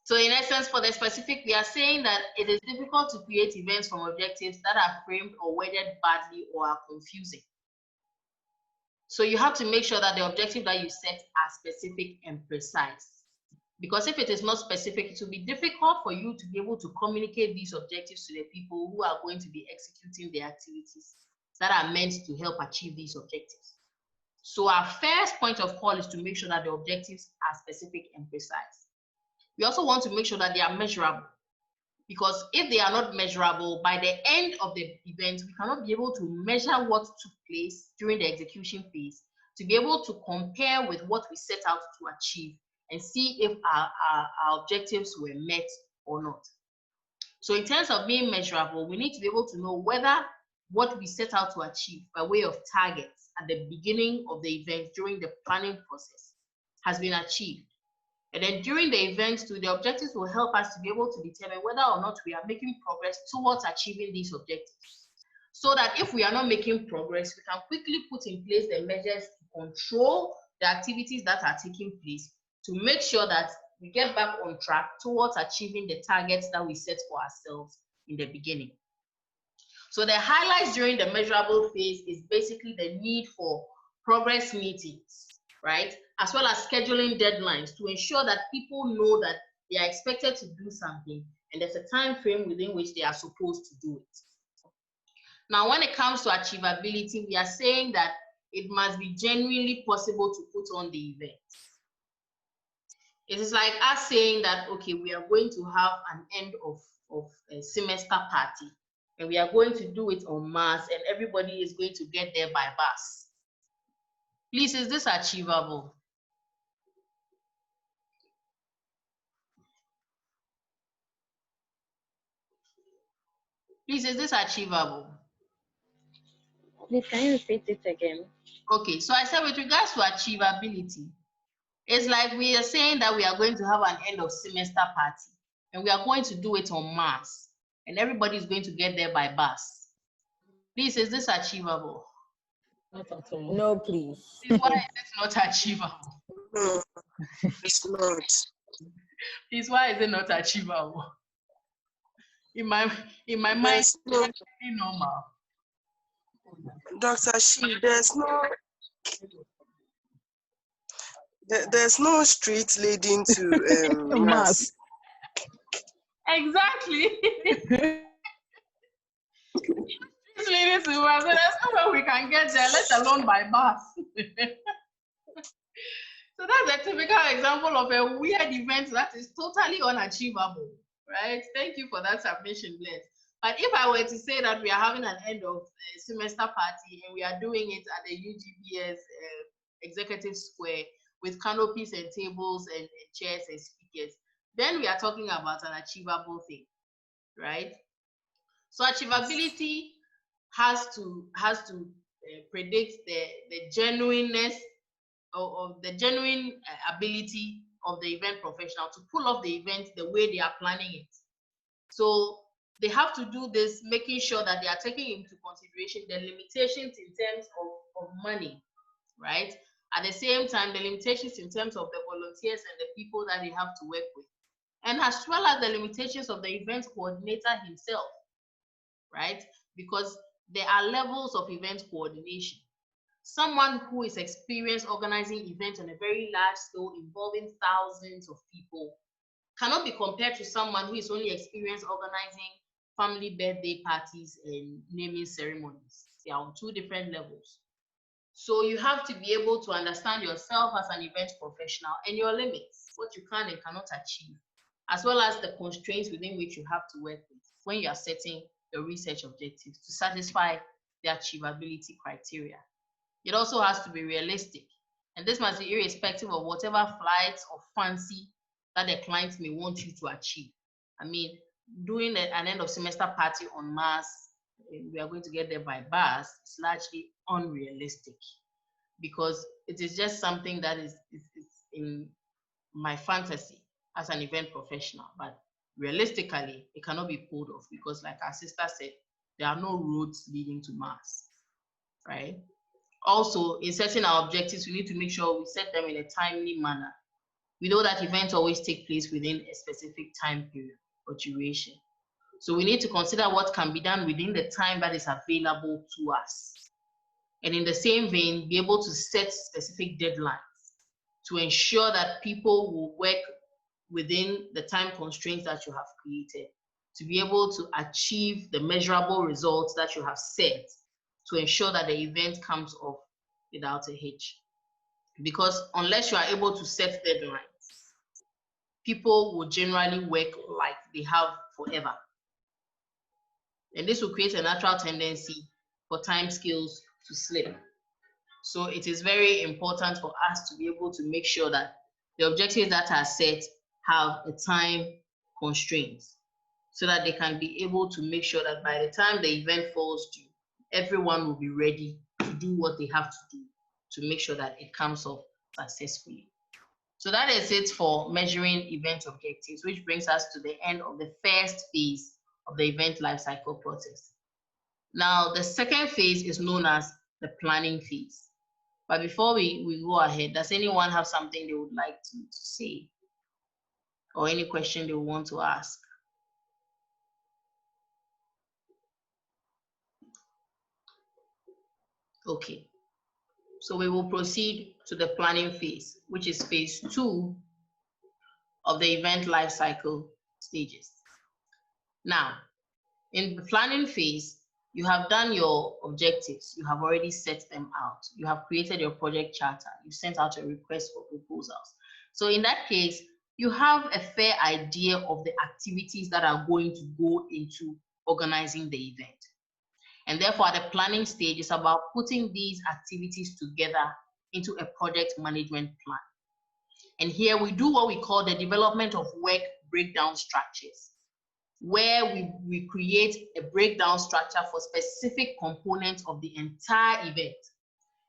So in essence, for the specific, we are saying that it is difficult to create events from objectives that are framed or worded badly or are confusing. So you have to make sure that the objective that you set are specific and precise. Because if it is not specific, it will be difficult for you to be able to communicate these objectives to the people who are going to be executing the activities that are meant to help achieve these objectives. So our first point of call is to make sure that the objectives are specific and precise. We also want to make sure that they are measurable, because if they are not measurable, by the end of the event, we cannot be able to measure what took place during the execution phase to be able to compare with what we set out to achieve and see if our objectives were met or not. So in terms of being measurable, we need to be able to know whether what we set out to achieve by way of targets at the beginning of the event during the planning process has been achieved. And then during the event too, the objectives will help us to be able to determine whether or not we are making progress towards achieving these objectives. So that if we are not making progress, we can quickly put in place the measures to control the activities that are taking place to make sure that we get back on track towards achieving the targets that we set for ourselves in the beginning. So the highlights during the measurable phase is basically the need for progress meetings, right? As well as scheduling deadlines to ensure that people know that they are expected to do something and there's a time frame within which they are supposed to do it. Now, when it comes to achievability, we are saying that it must be genuinely possible to put on the event. It is like us saying that, okay, we are going to have an end of a semester party and we are going to do it en masse and everybody is going to get there by bus. Please, is this achievable? Please, is this achievable? Please, can you repeat it again? Okay, so I said with regards to achievability, it's like we are saying that we are going to have an end of semester party and we are going to do it en masse and everybody is going to get there by bus. Please, is this achievable? Not at all. No, please. Please, why is it not achievable? No, it's not. Please, why is it not achievable? In my mind, There's it's no, very normal. Dr. Shi, there's no street leading to mass. Exactly. It's leading to mass, so there's no way we can get there, let alone by bus. So that's a typical example of a weird event that is totally unachievable, right? Thank you for that submission, Bless. But if I were to say that we are having an end of semester party and we are doing it at the UGBS Executive Square with canopies and tables and chairs and speakers, then we are talking about an achievable thing, right? So achievability has to predict the genuineness of the genuine ability of the event professional to pull off the event the way they are planning it. So they have to do this, making sure that they are taking into consideration the limitations in terms of money, right? At the same time, the limitations in terms of the volunteers and the people that they have to work with, and as well as the limitations of the event coordinator himself, right? Because there are levels of event coordination. Someone who is experienced organizing events on a very large scale involving thousands of people cannot be compared to someone who is only experienced organizing family birthday parties and naming ceremonies. They are on two different levels. So you have to be able to understand yourself as an event professional and your limits, what you can and cannot achieve, as well as the constraints within which you have to work with when you are setting your research objectives to satisfy the achievability criteria. It also has to be realistic, and this must be irrespective of whatever flights or fancy that the client may want you to achieve. I mean, doing an end of semester party on Mars, we are going to get there by bus, it's largely unrealistic, because it is just something that is in my fantasy as an event professional, but realistically, it cannot be pulled off, because like our sister said, there are no roads leading to Mars, right? Also, in setting our objectives, we need to make sure we set them in a timely manner. We know that events always take place within a specific time period or duration. So we need to consider what can be done within the time that is available to us. And in the same vein, be able to set specific deadlines to ensure that people will work within the time constraints that you have created, to be able to achieve the measurable results that you have set, to ensure that the event comes off without a hitch. Because unless you are able to set deadlines, people will generally work like they have forever. And this will create a natural tendency for time scales to slip. So it is very important for us to be able to make sure that the objectives that are set have a time constraint, so that they can be able to make sure that by the time the event falls due, everyone will be ready to do what they have to do to make sure that it comes off successfully. So that is it for measuring event objectives, which brings us to the end of the first phase of the event lifecycle process. Now, the second phase is known as the planning phase. But before we go ahead, does anyone have something they would like to say? Or any question they want to ask? Okay. So we will proceed to the planning phase, which is phase 2 of the event life cycle stages. Now, in the planning phase, you have done your objectives. You have already set them out. You have created your project charter. You sent out a request for proposals. So in that case, you have a fair idea of the activities that are going to go into organizing the event. And therefore, at the planning stage, it's about putting these activities together into a project management plan. And here we do what we call the development of work breakdown structures, where we create a breakdown structure for specific components of the entire event.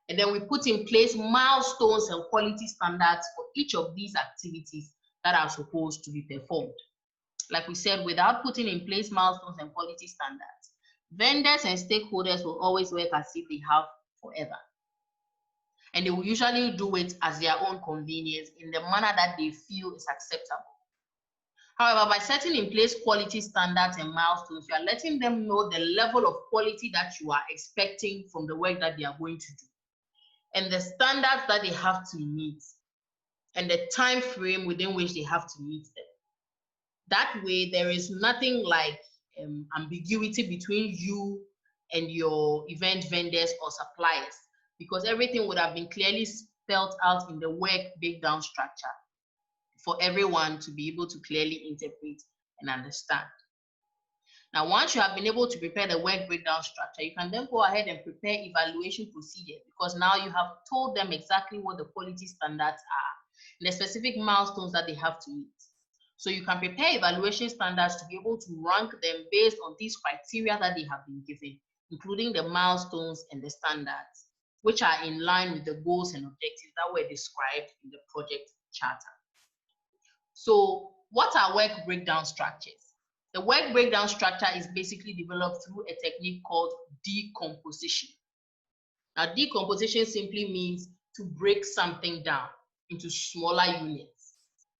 And then we put in place milestones and quality standards for each of these activities that are supposed to be performed. Like we said, without putting in place milestones and quality standards, vendors and stakeholders will always work as if they have forever. And they will usually do it as their own convenience in the manner that they feel is acceptable. However, by setting in place quality standards and milestones, you are letting them know the level of quality that you are expecting from the work that they are going to do, and the standards that they have to meet, and the time frame within which they have to meet them. That way, there is nothing like ambiguity between you and your event vendors or suppliers, because everything would have been clearly spelled out in the work breakdown structure for everyone to be able to clearly interpret and understand. Now, once you have been able to prepare the work breakdown structure, you can then go ahead and prepare evaluation procedures, because now you have told them exactly what the quality standards are and the specific milestones that they have to meet. So you can prepare evaluation standards to be able to rank them based on these criteria that they have been given, including the milestones and the standards, which are in line with the goals and objectives that were described in the project charter. So what are work breakdown structures? The work breakdown structure is basically developed through a technique called decomposition. Now, decomposition simply means to break something down into smaller units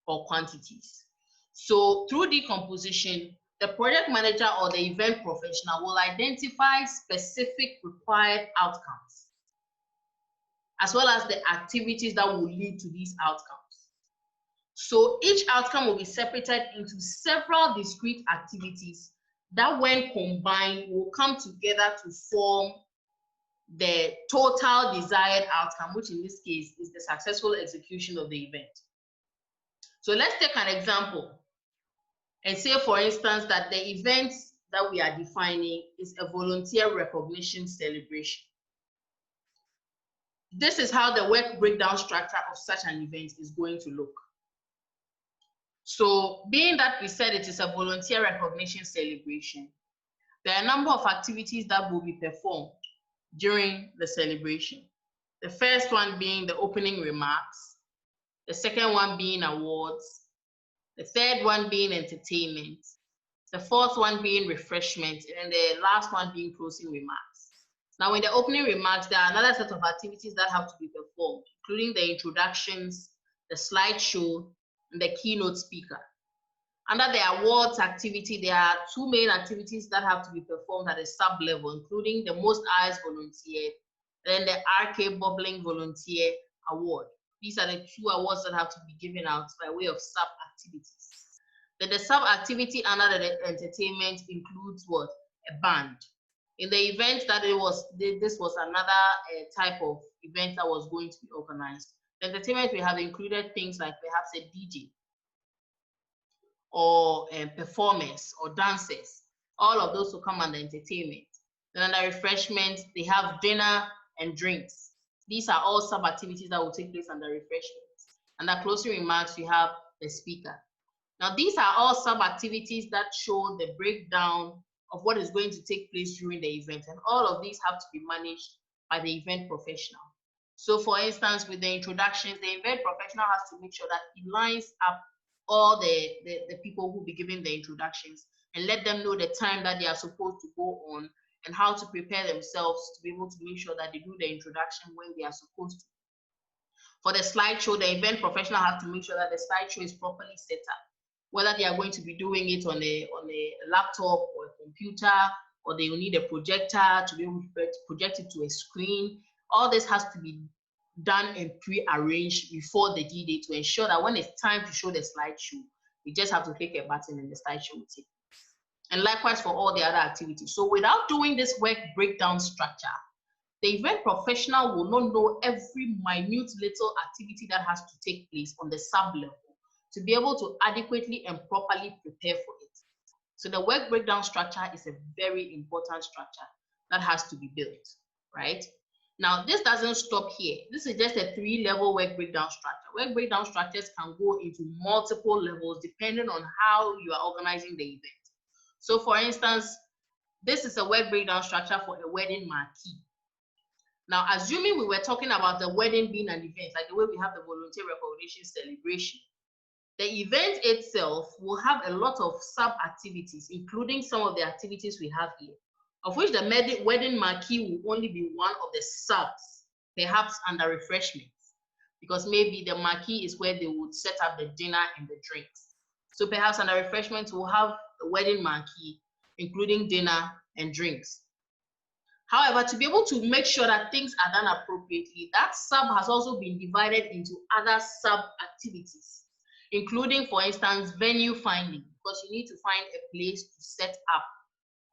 or quantities. So through decomposition, the project manager or the event professional will identify specific required outcomes, as well as the activities that will lead to these outcomes. So each outcome will be separated into several discrete activities that, when combined, will come together to form the total desired outcome, which in this case is the successful execution of the event. So let's take an example and say, for instance, that the event that we are defining is a volunteer recognition celebration. This is how the work breakdown structure of such an event is going to look. So being that we said it is a volunteer recognition celebration, there are a number of activities that will be performed during the celebration. The first one being the opening remarks, the second one being awards, the third one being entertainment, the fourth one being refreshment, and the last one being closing remarks. Now, in the opening remarks, there are another set of activities that have to be performed, including the introductions, the slideshow, and the keynote speaker. Under the awards activity, there are two main activities that have to be performed at a sub-level, including the Most Eyes Volunteer, and then the RK Bubbling Volunteer Award. These are the two awards that have to be given out by way of sub-activities. Then the sub-activity under the entertainment includes what? A band. In the event that this was another type of event that was going to be organized, the entertainment we have included things like perhaps a DJ, or performers or dancers. All of those will come under entertainment. Then under refreshment, they have dinner and drinks. These are all sub-activities that will take place under refreshments. Under closing remarks, we have the speaker. Now, these are all sub-activities that show the breakdown of what is going to take place during the event. And all of these have to be managed by the event professional. So for instance, with the introductions, the event professional has to make sure that he lines up all the people who will be giving the introductions and let them know the time that they are supposed to go on and how to prepare themselves to be able to make sure that they do the introduction when they are supposed to. For the slideshow, the event professional has to make sure that the slideshow is properly set up, whether they are going to be doing it on a laptop or a computer, or they will need a projector to be able to project it to a screen. All this has to be done and pre-arranged before the D-Day to ensure that when it's time to show the slideshow, you just have to click a button and the slideshow will take. And likewise for all the other activities. So without doing this work breakdown structure, the event professional will not know every minute little activity that has to take place on the sub-level to be able to adequately and properly prepare for it. So the work breakdown structure is a very important structure that has to be built, right? Now, this doesn't stop here. This is just a 3-level work breakdown structure. Work breakdown structures can go into multiple levels depending on how you are organizing the event. So for instance, this is a work breakdown structure for a wedding marquee. Now, assuming we were talking about the wedding being an event, like the way we have the volunteer recognition celebration, the event itself will have a lot of sub-activities, including some of the activities we have here, of which the wedding marquee will only be one of the subs, perhaps under refreshments, because maybe the marquee is where they would set up the dinner and the drinks. So perhaps under refreshments, we'll have the wedding marquee, including dinner and drinks. However, to be able to make sure that things are done appropriately, that sub has also been divided into other sub-activities, including, for instance, venue finding, because you need to find a place to set up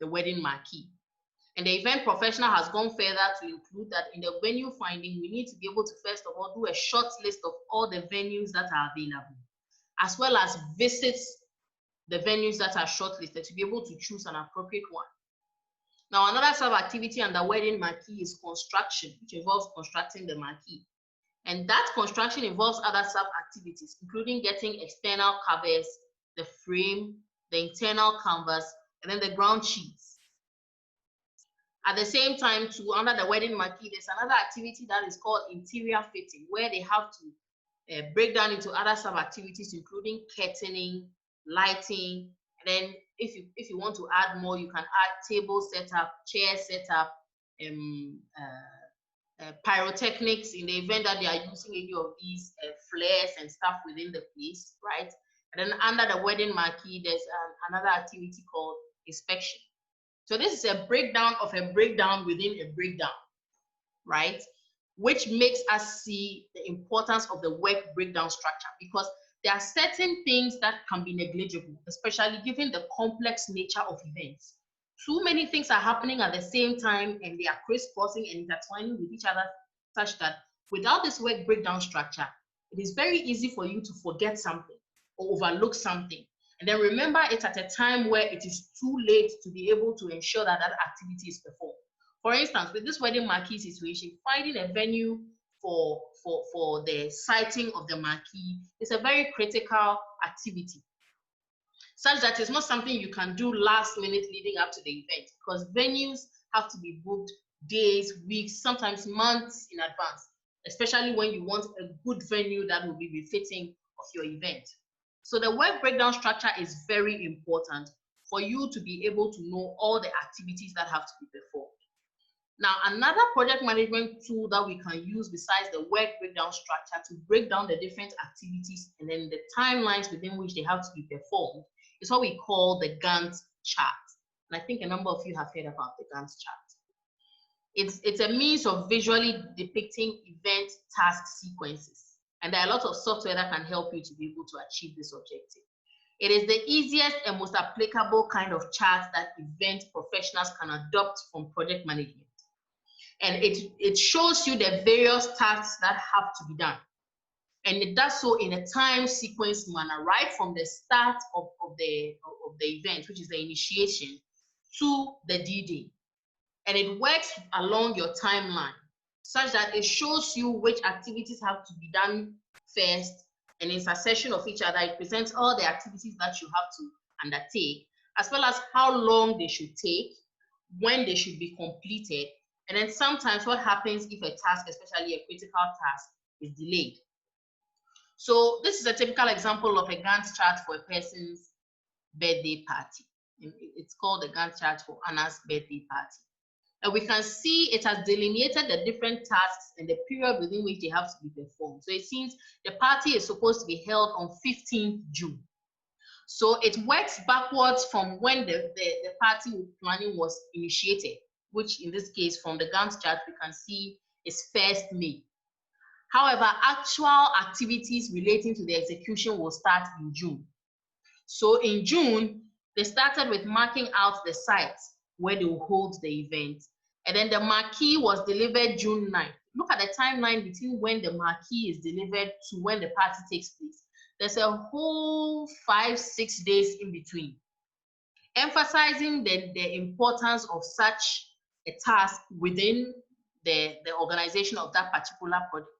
the wedding marquee. And the event professional has gone further to include that in the venue finding, we need to be able to first of all do a short list of all the venues that are available, as well as visit the venues that are shortlisted to be able to choose an appropriate one. Now, another sub-activity under wedding marquee is construction, which involves constructing the marquee. And that construction involves other sub-activities, including getting external covers, the frame, the internal canvas, and then the ground sheets. At the same time, too, under the wedding marquee, there's another activity that is called interior fitting, where they have to break down into other sub-activities, including curtaining, lighting, and then if you want to add more, you can add table setup, chair setup, pyrotechnics in the event that they are using any of these flares and stuff within the place, right? And then under the wedding marquee, there's another activity called inspection. So this is a breakdown of a breakdown within a breakdown, right? Which makes us see the importance of the work breakdown structure, because there are certain things that can be negligible, especially given the complex nature of events. Too many things are happening at the same time and they are crisscrossing and intertwining with each other, such that without this work breakdown structure, it is very easy for you to forget something or overlook something. And then remember it at a time where it is too late to be able to ensure that that activity is performed. For instance, with this wedding marquee situation, finding a venue for the sighting of the marquee is a very critical activity, such that it's not something you can do last minute leading up to the event, because venues have to be booked days, weeks, sometimes months in advance, especially when you want a good venue that will be befitting of your event. So the work breakdown structure is very important for you to be able to know all the activities that have to be performed. Now, another project management tool that we can use besides the work breakdown structure to break down the different activities and then the timelines within which they have to be performed is what we call the Gantt chart. And I think a number of you have heard about the Gantt chart. It's a means of visually depicting event task sequences. And there are a lot of software that can help you to be able to achieve this objective. It is the easiest and most applicable kind of chart that event professionals can adopt from project management. And it shows you the various tasks that have to be done. And it does so in a time sequence manner, right from the start of the event, which is the initiation, to the D-Day. And it works along your timeline, such that it shows you which activities have to be done first, and in succession of each other, it presents all the activities that you have to undertake, as well as how long they should take, when they should be completed, and then sometimes what happens if a task, especially a critical task, is delayed. So this is a typical example of a Gantt chart for a person's birthday party. It's called the Gantt chart for Anna's birthday party. And we can see it has delineated the different tasks and the period within which they have to be performed. So it seems the party is supposed to be held on 15th June. So it works backwards from when the party planning was initiated, which in this case, from the Gantt chart, we can see is 1st May. However, actual activities relating to the execution will start in June. So in June, they started with marking out the sites where they will hold the event. And then the marquee was delivered June 9th. Look at the timeline between when the marquee is delivered to when the party takes place. There's a whole 5-6 days in between, emphasizing the importance of such a task within the organization of that particular project.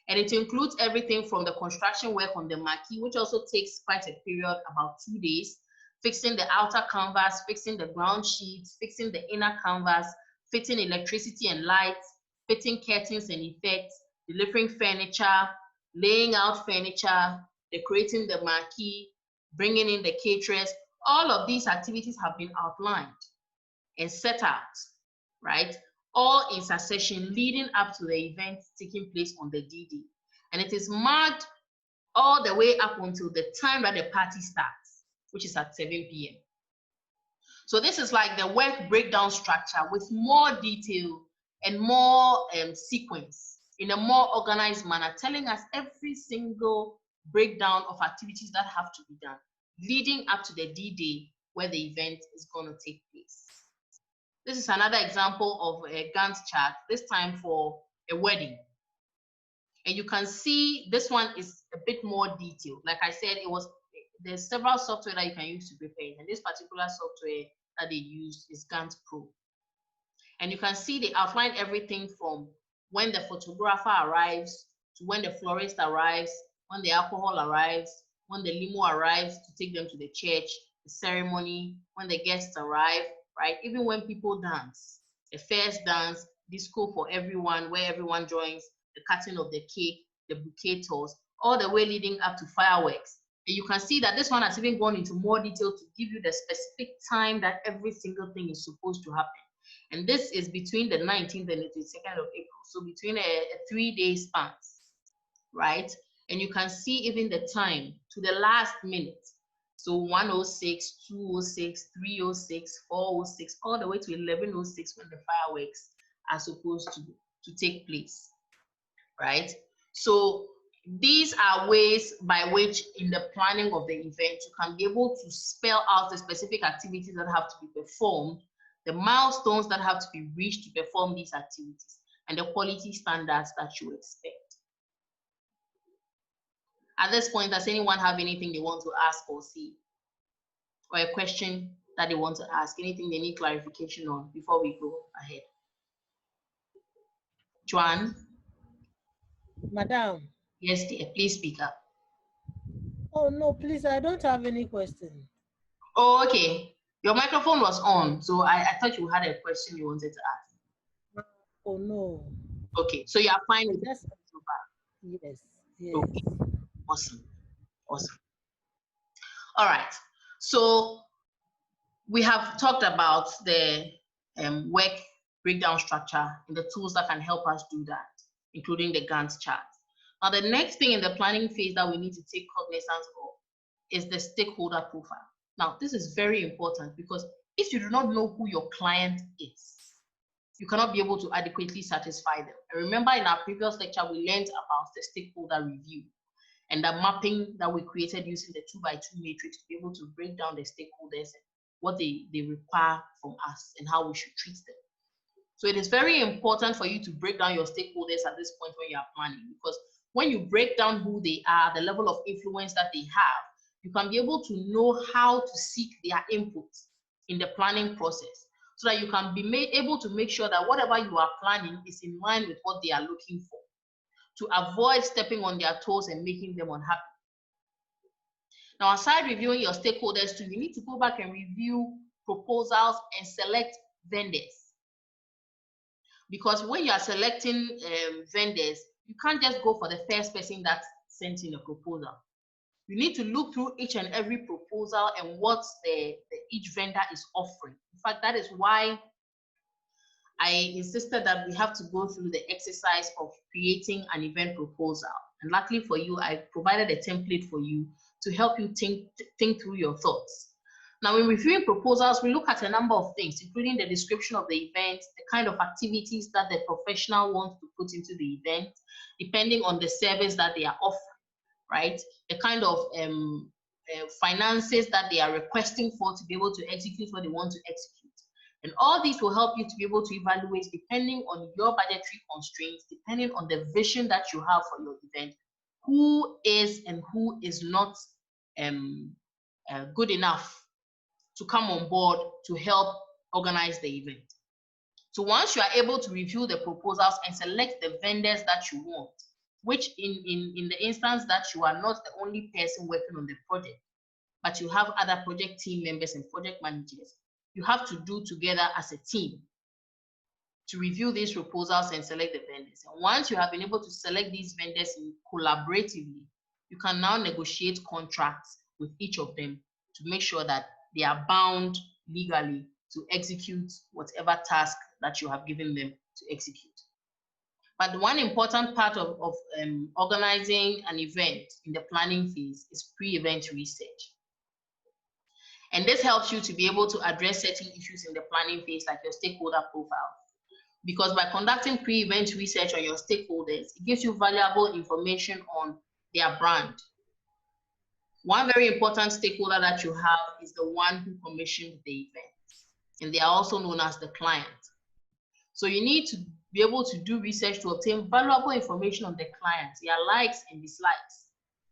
And it includes everything from the construction work on the marquee, which also takes quite a period, about 2 days, fixing the outer canvas, fixing the ground sheets, fixing the inner canvas, fitting electricity and lights, fitting curtains and effects, delivering furniture, laying out furniture, decorating the marquee, bringing in the caterers. All of these activities have been outlined and set out, right? All in succession leading up to the event taking place on the D-Day. And it is marked all the way up until the time that the party starts, which is at 7 p.m. So this is like the work breakdown structure with more detail and more sequence in a more organized manner, telling us every single breakdown of activities that have to be done leading up to the D-Day where the event is going to take place. This is another example of a Gantt chart, this time for a wedding. And you can see this one is a bit more detailed. Like I said, there's several software that you can use to prepare, and this particular software that they use is Gantt Pro. And you can see they outline everything from when the photographer arrives to when the florist arrives, when the alcohol arrives, when the limo arrives to take them to the church, the ceremony, when the guests arrive, right? Even when people dance, the first dance, disco for everyone, where everyone joins, the cutting of the cake, the bouquet toss, all the way leading up to fireworks. And you can see that this one has even gone into more detail to give you the specific time that every single thing is supposed to happen. And this is between the 19th and the 22nd of April. So between a 3-day span, right? And you can see even the time to the last minute. So 1:06, 2:06, 3:06, 4:06, all the way to 11:06 when the fireworks are supposed to take place, right? So these are ways by which in the planning of the event, you can be able to spell out the specific activities that have to be performed, the milestones that have to be reached to perform these activities, and the quality standards that you expect. At this point, does anyone have anything they want to ask or see? Or a question that they want to ask? Anything they need clarification on before we go ahead? Joanne? Madam. Yes, dear. Please speak up. Oh, no, please, I don't have any question. Oh, okay. Your microphone was on, so I thought you had a question you wanted to ask. Oh no. Okay, so you are fine with That's that so far? yes. Yes. Okay, awesome, awesome. All right, so we have talked about the work breakdown structure and the tools that can help us do that, including the Gantt chart. Now, the next thing in the planning phase that we need to take cognizance of is the stakeholder profile. Now, this is very important because if you do not know who your client is, you cannot be able to adequately satisfy them. And remember, in our previous lecture, we learned about the stakeholder review and the mapping that we created using the 2x2 matrix to be able to break down the stakeholders and what they require from us and how we should treat them. So it is very important for you to break down your stakeholders at this point when you are planning, because when you break down who they are, the level of influence that they have, you can be able to know how to seek their input in the planning process so that you can be able to make sure that whatever you are planning is in line with what they are looking for, to avoid stepping on their toes and making them unhappy. Now, aside reviewing your stakeholders too, you need to go back and review proposals and select vendors. Because when you are selecting vendors, you can't just go for the first person that sent in a proposal. You need to look through each and every proposal and what each vendor is offering. In fact, that is why I insisted that we have to go through the exercise of creating an event proposal. And luckily for you, I provided a template for you to help you think through your thoughts. Now, in reviewing proposals, we look at a number of things, including the description of the event, the kind of activities that the professional wants to put into the event, depending on the service that they are offering, right? The kind of finances that they are requesting for to be able to execute what they want to execute. And all these will help you to be able to evaluate, depending on your budgetary constraints, depending on the vision that you have for your event, who is and who is not good enough to come on board to help organize the event. So once you are able to review the proposals and select the vendors that you want, which in the instance that you are not the only person working on the project, but you have other project team members and project managers, you have to do together as a team to review these proposals and select the vendors. And once you have been able to select these vendors collaboratively, you can now negotiate contracts with each of them to make sure that they are bound legally to execute whatever task that you have given them to execute. But one important part of organizing an event in the planning phase is pre-event research. And this helps you to be able to address certain issues in the planning phase, like your stakeholder profile. Because by conducting pre-event research on your stakeholders, it gives you valuable information on their brand. One very important stakeholder that you have is the one who commissioned the event, and they are also known as the client. So you need to be able to do research to obtain valuable information on the client, their likes and dislikes.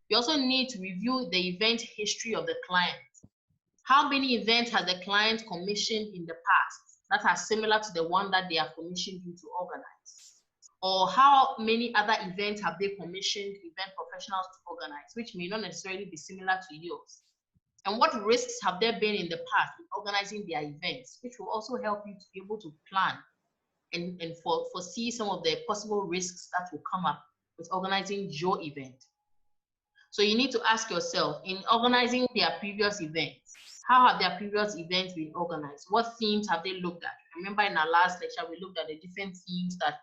You also need to review the event history of the client. How many events has the client commissioned in the past that are similar to the one that they have commissioned you to organize? Or how many other events have they commissioned event professionals to organize, which may not necessarily be similar to yours? And what risks have there been in the past in organizing their events, which will also help you to be able to plan and foresee some of the possible risks that will come up with organizing your event. So you need to ask yourself, in organizing their previous events, how have their previous events been organized? What themes have they looked at? Remember in our last lecture, we looked at the different themes that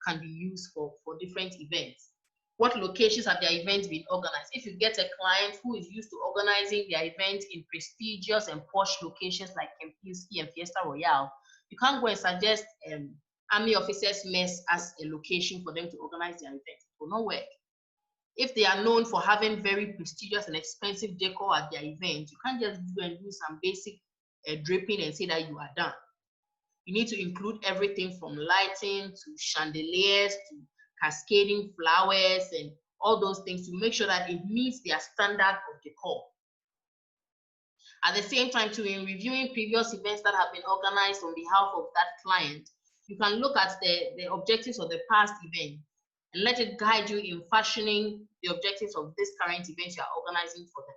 can be used for different events. What locations have their events been organized? If you get a client who is used to organizing their events in prestigious and posh locations like Kempinski and Fiesta Royale, you can't go and suggest Army Officers Mess as a location for them to organize their events. It will not work. If they are known for having very prestigious and expensive decor at their events, you can't just go and do some basic draping and say that you are done. You need to include everything from lighting to chandeliers to cascading flowers and all those things to make sure that it meets their standard of decor. At the same time, too, in reviewing previous events that have been organized on behalf of that client, you can look at the objectives of the past event and let it guide you in fashioning the objectives of this current event you are organizing for them.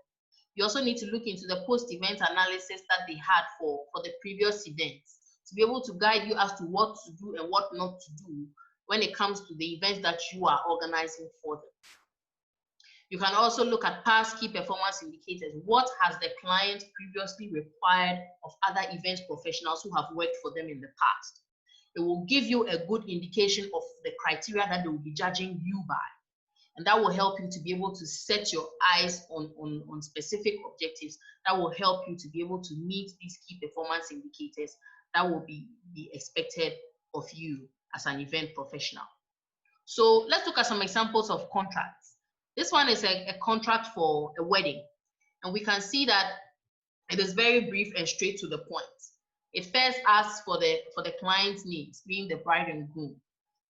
You also need to look into the post-event analysis that they had for the previous events to be able to guide you as to what to do and what not to do when it comes to the events that you are organizing for them. You can also look at past key performance indicators. What has the client previously required of other events professionals who have worked for them in the past? It will give you a good indication of the criteria that they will be judging you by. And that will help you to be able to set your eyes on specific objectives that will help you to be able to meet these key performance indicators that will be expected of you as an event professional. So let's look at some examples of contracts. This one is a contract for a wedding. And we can see that it is very brief and straight to the point. It first asks for the client's names, being the bride and groom,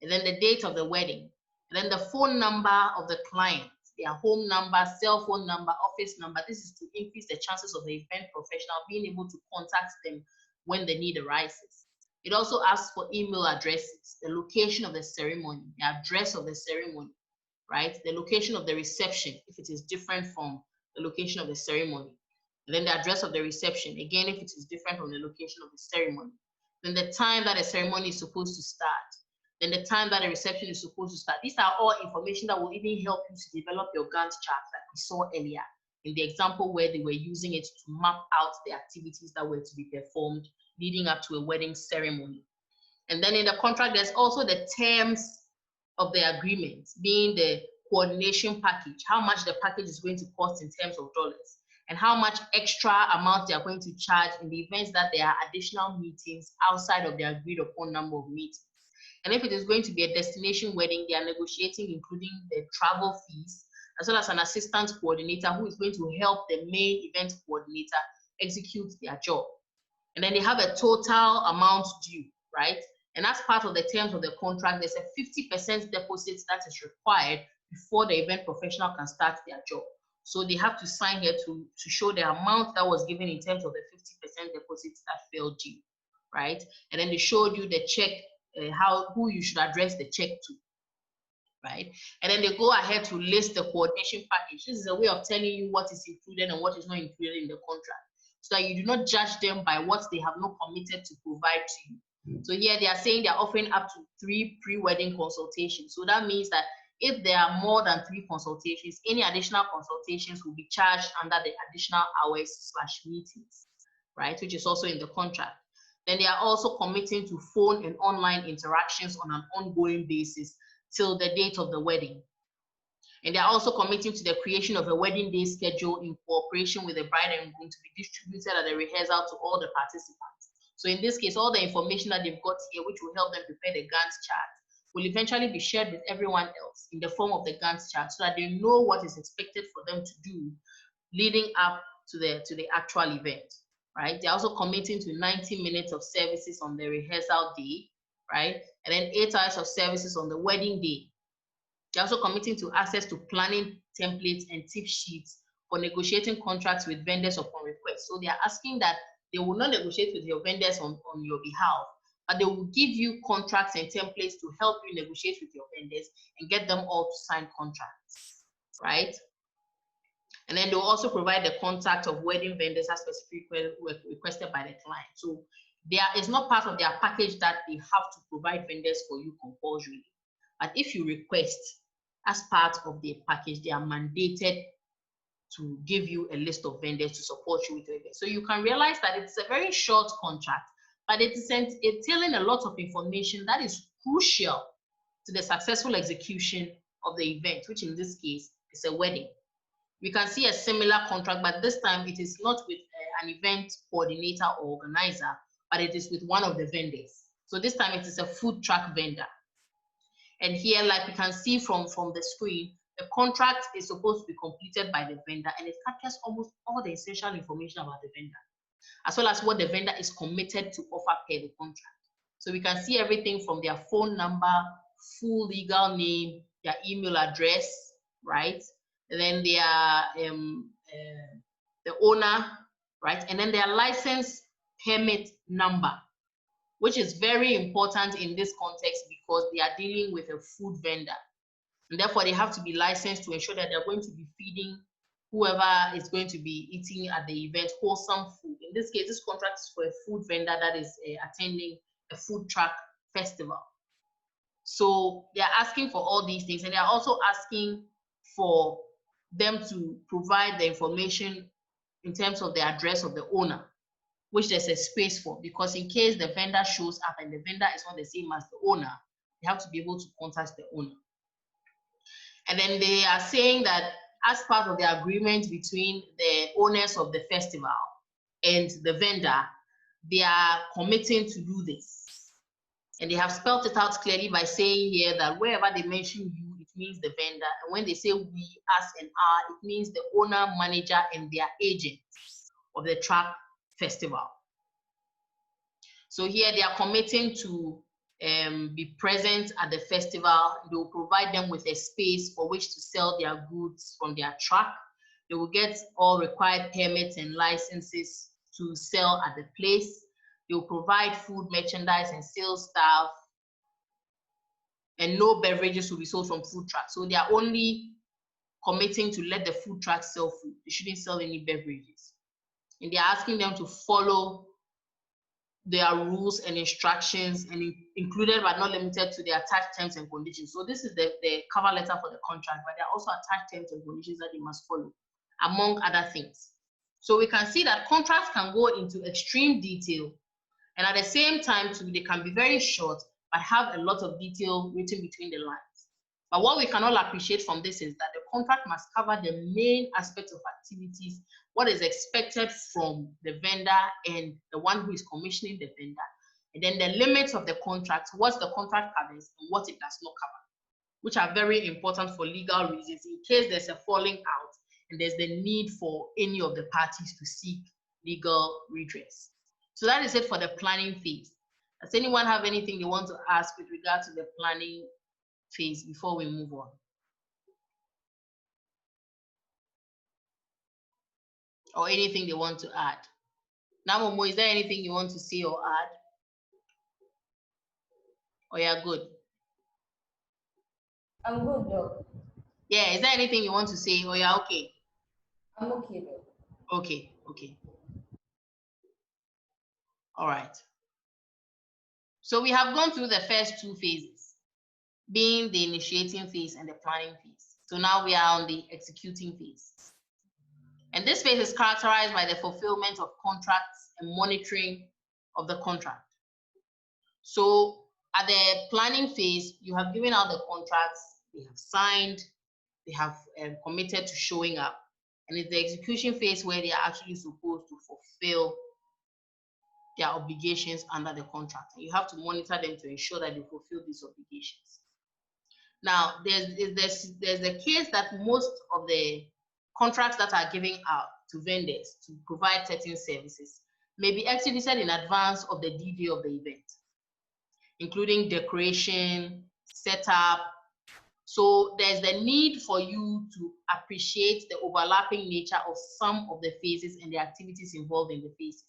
and then the date of the wedding, and then the phone number of the client, their home number, cell phone number, office number. This is to increase the chances of the event professional being able to contact them when the need arises. It also asks for email addresses, the location of the ceremony, the address of the ceremony, right? The location of the reception, if it is different from the location of the ceremony. And then the address of the reception, again, if it is different from the location of the ceremony. Then the time that a ceremony is supposed to start. Then the time that a reception is supposed to start. These are all information that will even help you to develop your Gantt chart like we saw earlier in the example where they were using it to map out the activities that were to be performed leading up to a wedding ceremony. And then in the contract, there's also the terms of the agreement, being the coordination package, how much the package is going to cost in terms of dollars, and how much extra amount they are going to charge in the events that there are additional meetings outside of the agreed upon number of meetings. And if it is going to be a destination wedding, they are negotiating including the travel fees, as well as an assistant coordinator who is going to help the main event coordinator execute their job. And then they have a total amount due, right? And as part of the terms of the contract, there's a 50% deposit that is required before the event professional can start their job. So they have to sign here to show the amount that was given in terms of the 50% deposit that fell due, right? And then they showed you the check, who you should address the check to, right? And then they go ahead to list the coordination package. This is a way of telling you what is included and what is not included in the contract, so that you do not judge them by what they have not committed to provide to you. So here they are saying they are offering up to 3 pre-wedding consultations. So that means that if there are more than 3 consultations, any additional consultations will be charged under the additional hours/meetings, right? Which is also in the contract. Then they are also committing to phone and online interactions on an ongoing basis till the date of the wedding. And they are also committing to the creation of a wedding day schedule in cooperation with the bride and groom to be distributed at the rehearsal to all the participants. So in this case, all the information that they've got here, which will help them prepare the Gantt chart, will eventually be shared with everyone else in the form of the Gantt chart, so that they know what is expected for them to do leading up to the actual event, right? They're also committing to 90 minutes of services on the rehearsal day, right? And then 8 hours of services on the wedding day. They're also committing to access to planning templates and tip sheets for negotiating contracts with vendors upon request. So they are asking that they will not negotiate with your vendors on your behalf, but they will give you contracts and templates to help you negotiate with your vendors and get them all to sign contracts, right? And then they'll also provide the contact of wedding vendors as specifically requested by the client. So it's not part of their package that they have to provide vendors for you compulsorily. But if you request as part of the package, they are mandated to give you a list of vendors to support you with your event. So you can realize that it's a very short contract, but it's entailing a lot of information that is crucial to the successful execution of the event, which in this case is a wedding. We can see a similar contract, but this time it is not with an event coordinator or organizer, but it is with one of the vendors. So this time it is a food truck vendor. And here, like we can see from the screen, the contract is supposed to be completed by the vendor, and it captures almost all the essential information about the vendor, as well as what the vendor is committed to offer per the contract. So we can see everything from their phone number, full legal name, their email address, right? And then their the owner, right? And then their license permit number, which is very important in this context because they are dealing with a food vendor. And therefore, they have to be licensed to ensure that they're going to be feeding whoever is going to be eating at the event wholesome food. In this case, this contract is for a food vendor that is attending a food truck festival. So they are asking for all these things, and they are also asking for them to provide the information in terms of the address of the owner, which there's a space for, because in case the vendor shows up and the vendor is not the same as the owner, they have to be able to contact the owner. And then they are saying that as part of the agreement between the owners of the festival and the vendor, they are committing to do this. And they have spelled it out clearly by saying here that wherever they mention you, it means the vendor. And when they say we, us, and our, it means the owner, manager, and their agent of the track festival. So here they are committing to be present at the festival. They will provide them with a space for which to sell their goods from their truck. They will get all required permits and licenses to sell at the place. They will provide food, merchandise, and sales staff, and no beverages will be sold from food trucks. So they are only committing to let the food trucks sell food. They shouldn't sell any beverages. And they are asking them to follow their rules and instructions, and included but not limited to the attached terms and conditions. So this is the cover letter for the contract, but there are also attached terms and conditions that they must follow, among other things. So we can see that contracts can go into extreme detail, and at the same time too, they can be very short but have a lot of detail written between the lines. But what we can all appreciate from this is that the contract must cover the main aspects of activities, what is expected from the vendor and the one who is commissioning the vendor, and then the limits of the contract, what the contract covers and what it does not cover, which are very important for legal reasons in case there's a falling out and there's the need for any of the parties to seek legal redress. So that is it for the planning phase. Does anyone have anything they want to ask with regard to the planning phase before we move on? Or anything they want to add? Now, Momo, is there anything you want to say or add? Or you're good? I'm good, though. Yeah, is there anything you want to say or you're okay? I'm okay, though. Okay, okay. All right. So we have gone through the first two phases, being the initiating phase and the planning phase. So now we are on the executing phase. And this phase is characterized by the fulfillment of contracts and monitoring of the contract. So at the planning phase, you have given out the contracts, they have signed, they have committed to showing up. And it's the execution phase where they are actually supposed to fulfill their obligations under the contract. And you have to monitor them to ensure that they fulfill these obligations. Now, there's a case that most of the contracts that are given out to vendors to provide certain services may be executed in advance of the D-Day of the event, including decoration, setup. So there's the need for you to appreciate the overlapping nature of some of the phases and the activities involved in the phases.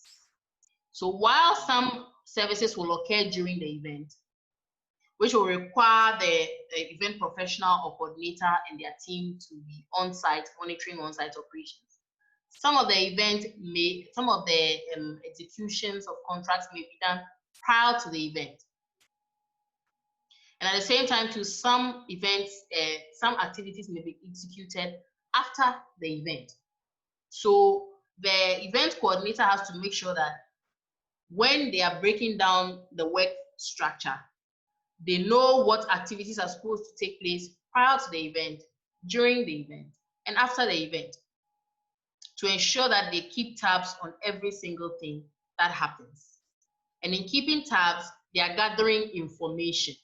So while some services will occur during the event, which will require the event professional or coordinator and their team to be on site, monitoring on-site operations. Some of the executions of contracts may be done prior to the event. And at the same time, to some events, some activities may be executed after the event. So the event coordinator has to make sure that when they are breaking down the work structure, they know what activities are supposed to take place prior to the event, during the event, and after the event, to ensure that they keep tabs on every single thing that happens. And in keeping tabs, they are gathering information.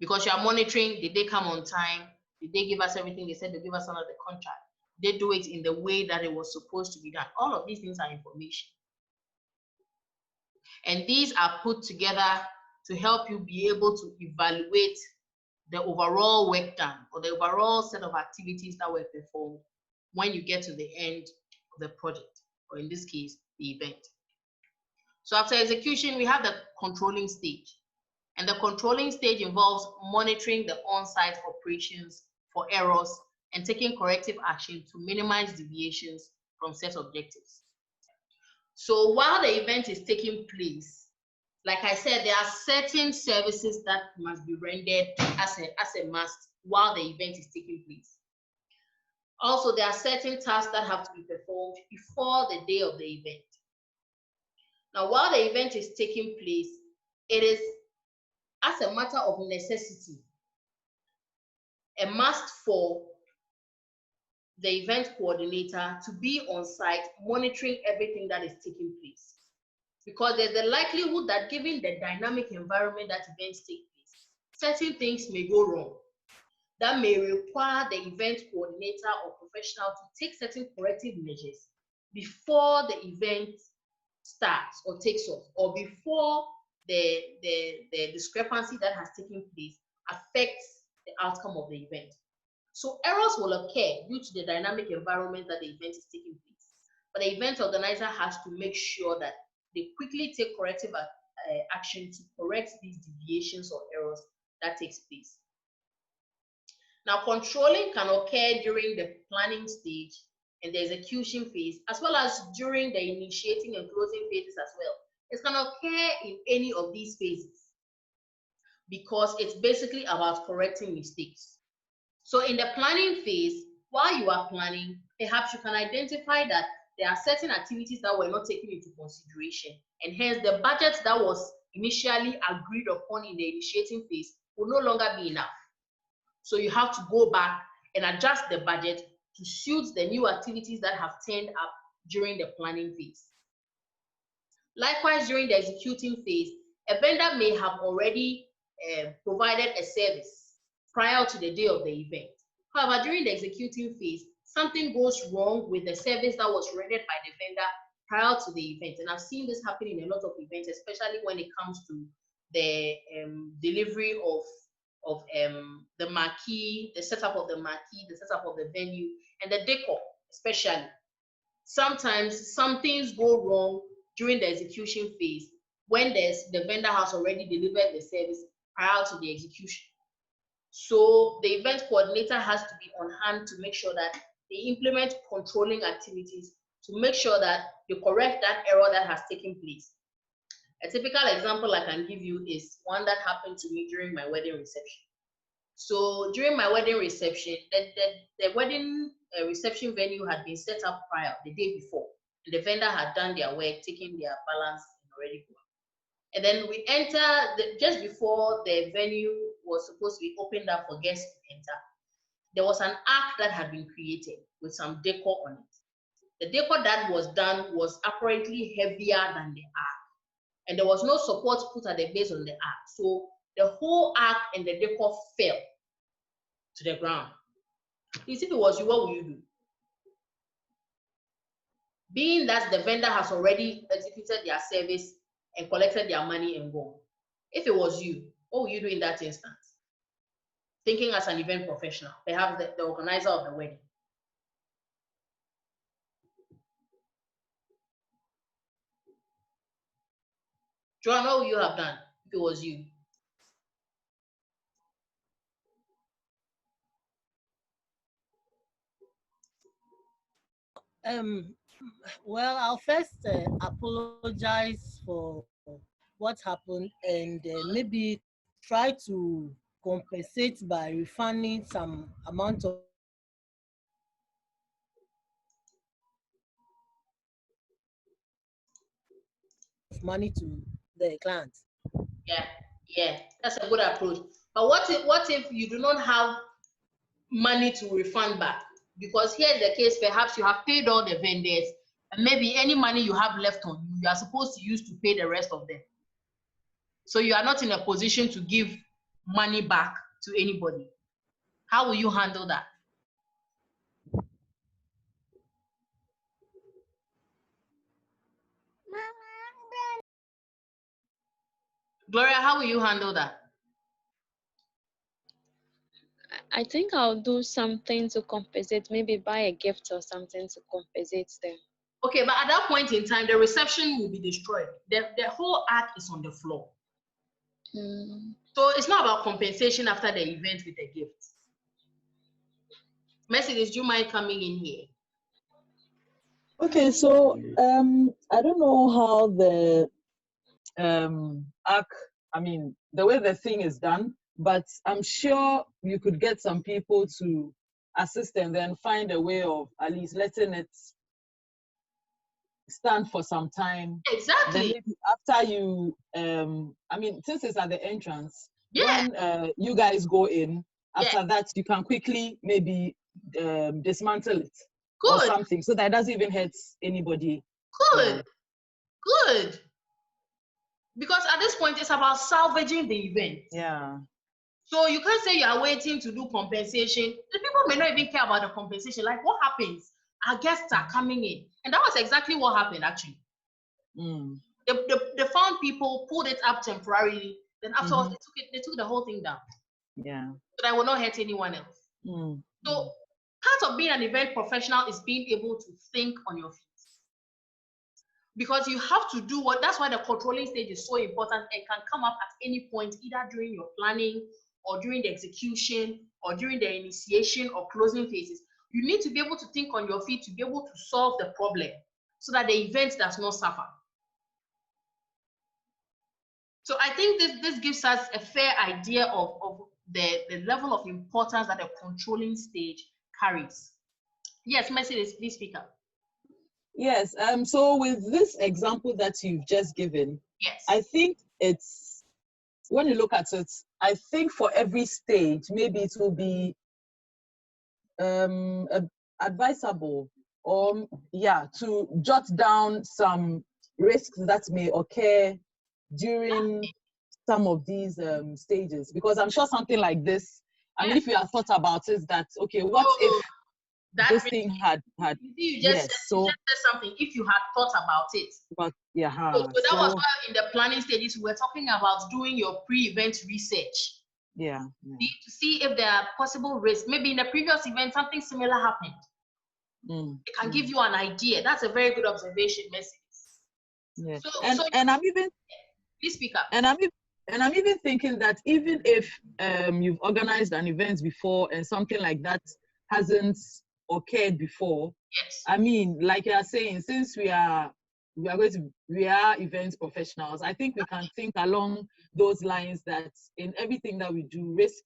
Because you are monitoring, did they come on time? Did they give us everything they said they give us under the contract? Did they do it in the way that it was supposed to be done? All of these things are information. And these are put together to help you be able to evaluate the overall work done or the overall set of activities that were performed when you get to the end of the project, or in this case, the event. So after execution, we have the controlling stage. And the controlling stage involves monitoring the on-site operations for errors and taking corrective action to minimize deviations from set objectives. So while the event is taking place, like I said, there are certain services that must be rendered as a must while the event is taking place. Also, there are certain tasks that have to be performed before the day of the event. Now, while the event is taking place, it is, as a matter of necessity, a must for the event coordinator to be on site monitoring everything that is taking place. Because there's the likelihood that given the dynamic environment that events take place, certain things may go wrong. That may require the event coordinator or professional to take certain corrective measures before the event starts or takes off, or before the discrepancy that has taken place affects the outcome of the event. So errors will occur due to the dynamic environment that the event is taking place. But the event organizer has to make sure that they quickly take corrective action to correct these deviations or errors that takes place. Now, controlling can occur during the planning stage and the execution phase, as well as during the initiating and closing phases as well. It can occur in any of these phases because it's basically about correcting mistakes. So in the planning phase, while you are planning, perhaps you can identify that there are certain activities that were not taken into consideration, and hence the budget that was initially agreed upon in the initiating phase will no longer be enough. So you have to go back and adjust the budget to suit the new activities that have turned up during the planning phase. Likewise, during the executing phase, a vendor may have already provided a service prior to the day of the event. However, during the executing phase, something goes wrong with the service that was rendered by the vendor prior to the event. And I've seen this happen in a lot of events, especially when it comes to the delivery of the marquee, the setup of the marquee, the setup of the venue, and the decor, especially. Sometimes some things go wrong during the execution phase when the vendor has already delivered the service prior to the execution. So the event coordinator has to be on hand to make sure that they implement controlling activities to make sure that they correct that error that has taken place. A typical example I can give you is one that happened to me during my wedding reception. So during my wedding reception, the wedding reception venue had been set up prior, the day before. And the vendor had done their work, taking their balance and already gone. And then we enter, just before the venue was supposed to be opened up for guests to enter, there was an ark that had been created with some decor on it. The decor that was done was apparently heavier than the ark. And there was no support put at the base on the ark. So the whole ark and the decor fell to the ground. If it was you, what would you do? Being that the vendor has already executed their service and collected their money and gone. If it was you, what would you do in that instance? Thinking as an event professional, perhaps the organizer of the wedding. Joanne, what would you have done if it was you? Well, I'll first apologize for what happened and maybe try to compensate by refunding some amount of money to the client. Yeah, that's a good approach. But what if you do not have money to refund back? Because here is the case, perhaps you have paid all the vendors, and maybe any money you have left on you, you are supposed to use to pay the rest of them. So you are not in a position to give money back to anybody. How will you handle that? Gloria, how will you handle that? I think I'll do something to compensate, maybe buy a gift or something to compensate them. Okay, but at that point in time, the reception will be destroyed. The whole ark is on the floor. So it's not about compensation after the event with a gift. Mercedes, do you mind coming in here? Okay, so I don't know how the the way the thing is done, but I'm sure you could get some people to assist and then find a way of at least letting it stand for some time. Exactly. Then maybe after you, since it's at the entrance, Yeah. when you guys go in, after that, you can quickly maybe dismantle it or something so that it doesn't even hurt anybody. Good. Good. Because at this point, it's about salvaging the event. Yeah. So you can't say you are waiting to do compensation. The people may not even care about the compensation. Like, what happens? Our guests are coming in. And that was exactly what happened, actually. They found people, pulled it up temporarily. Then afterwards, they took the whole thing down. Yeah. So that will not hurt anyone else. So part of being an event professional is being able to think on your feet. Because you have to do that's why the controlling stage is so important and can come up at any point, either during your planning or during the execution or during the initiation or closing phases. You need to be able to think on your feet to be able to solve the problem so that the event does not suffer. So I think this gives us a fair idea of the level of importance that the controlling stage carries. Yes, Mercedes, please speak up. Yes, so with this example that you've just given, yes, I think it's, when you look at it, I think for every stage, maybe it will be advisable or, to jot down some risks that may occur during some of these stages. Because I'm sure something like this, I mean, if you have thought about it, that, okay, what if this thing had you just said something, if you had thought about it. But so that was why in the planning stages we were talking about doing your pre-event research. To see if there are possible risks. Maybe in the previous event something similar happened. It can give you an idea. That's a very good observation, Mercedes. And I'm even, please speak up. And I'm even thinking that even if you've organized an event before and something like that hasn't occurred before, I mean, like you are saying, since we are events professionals, I think we can think along those lines that in everything that we do, risks,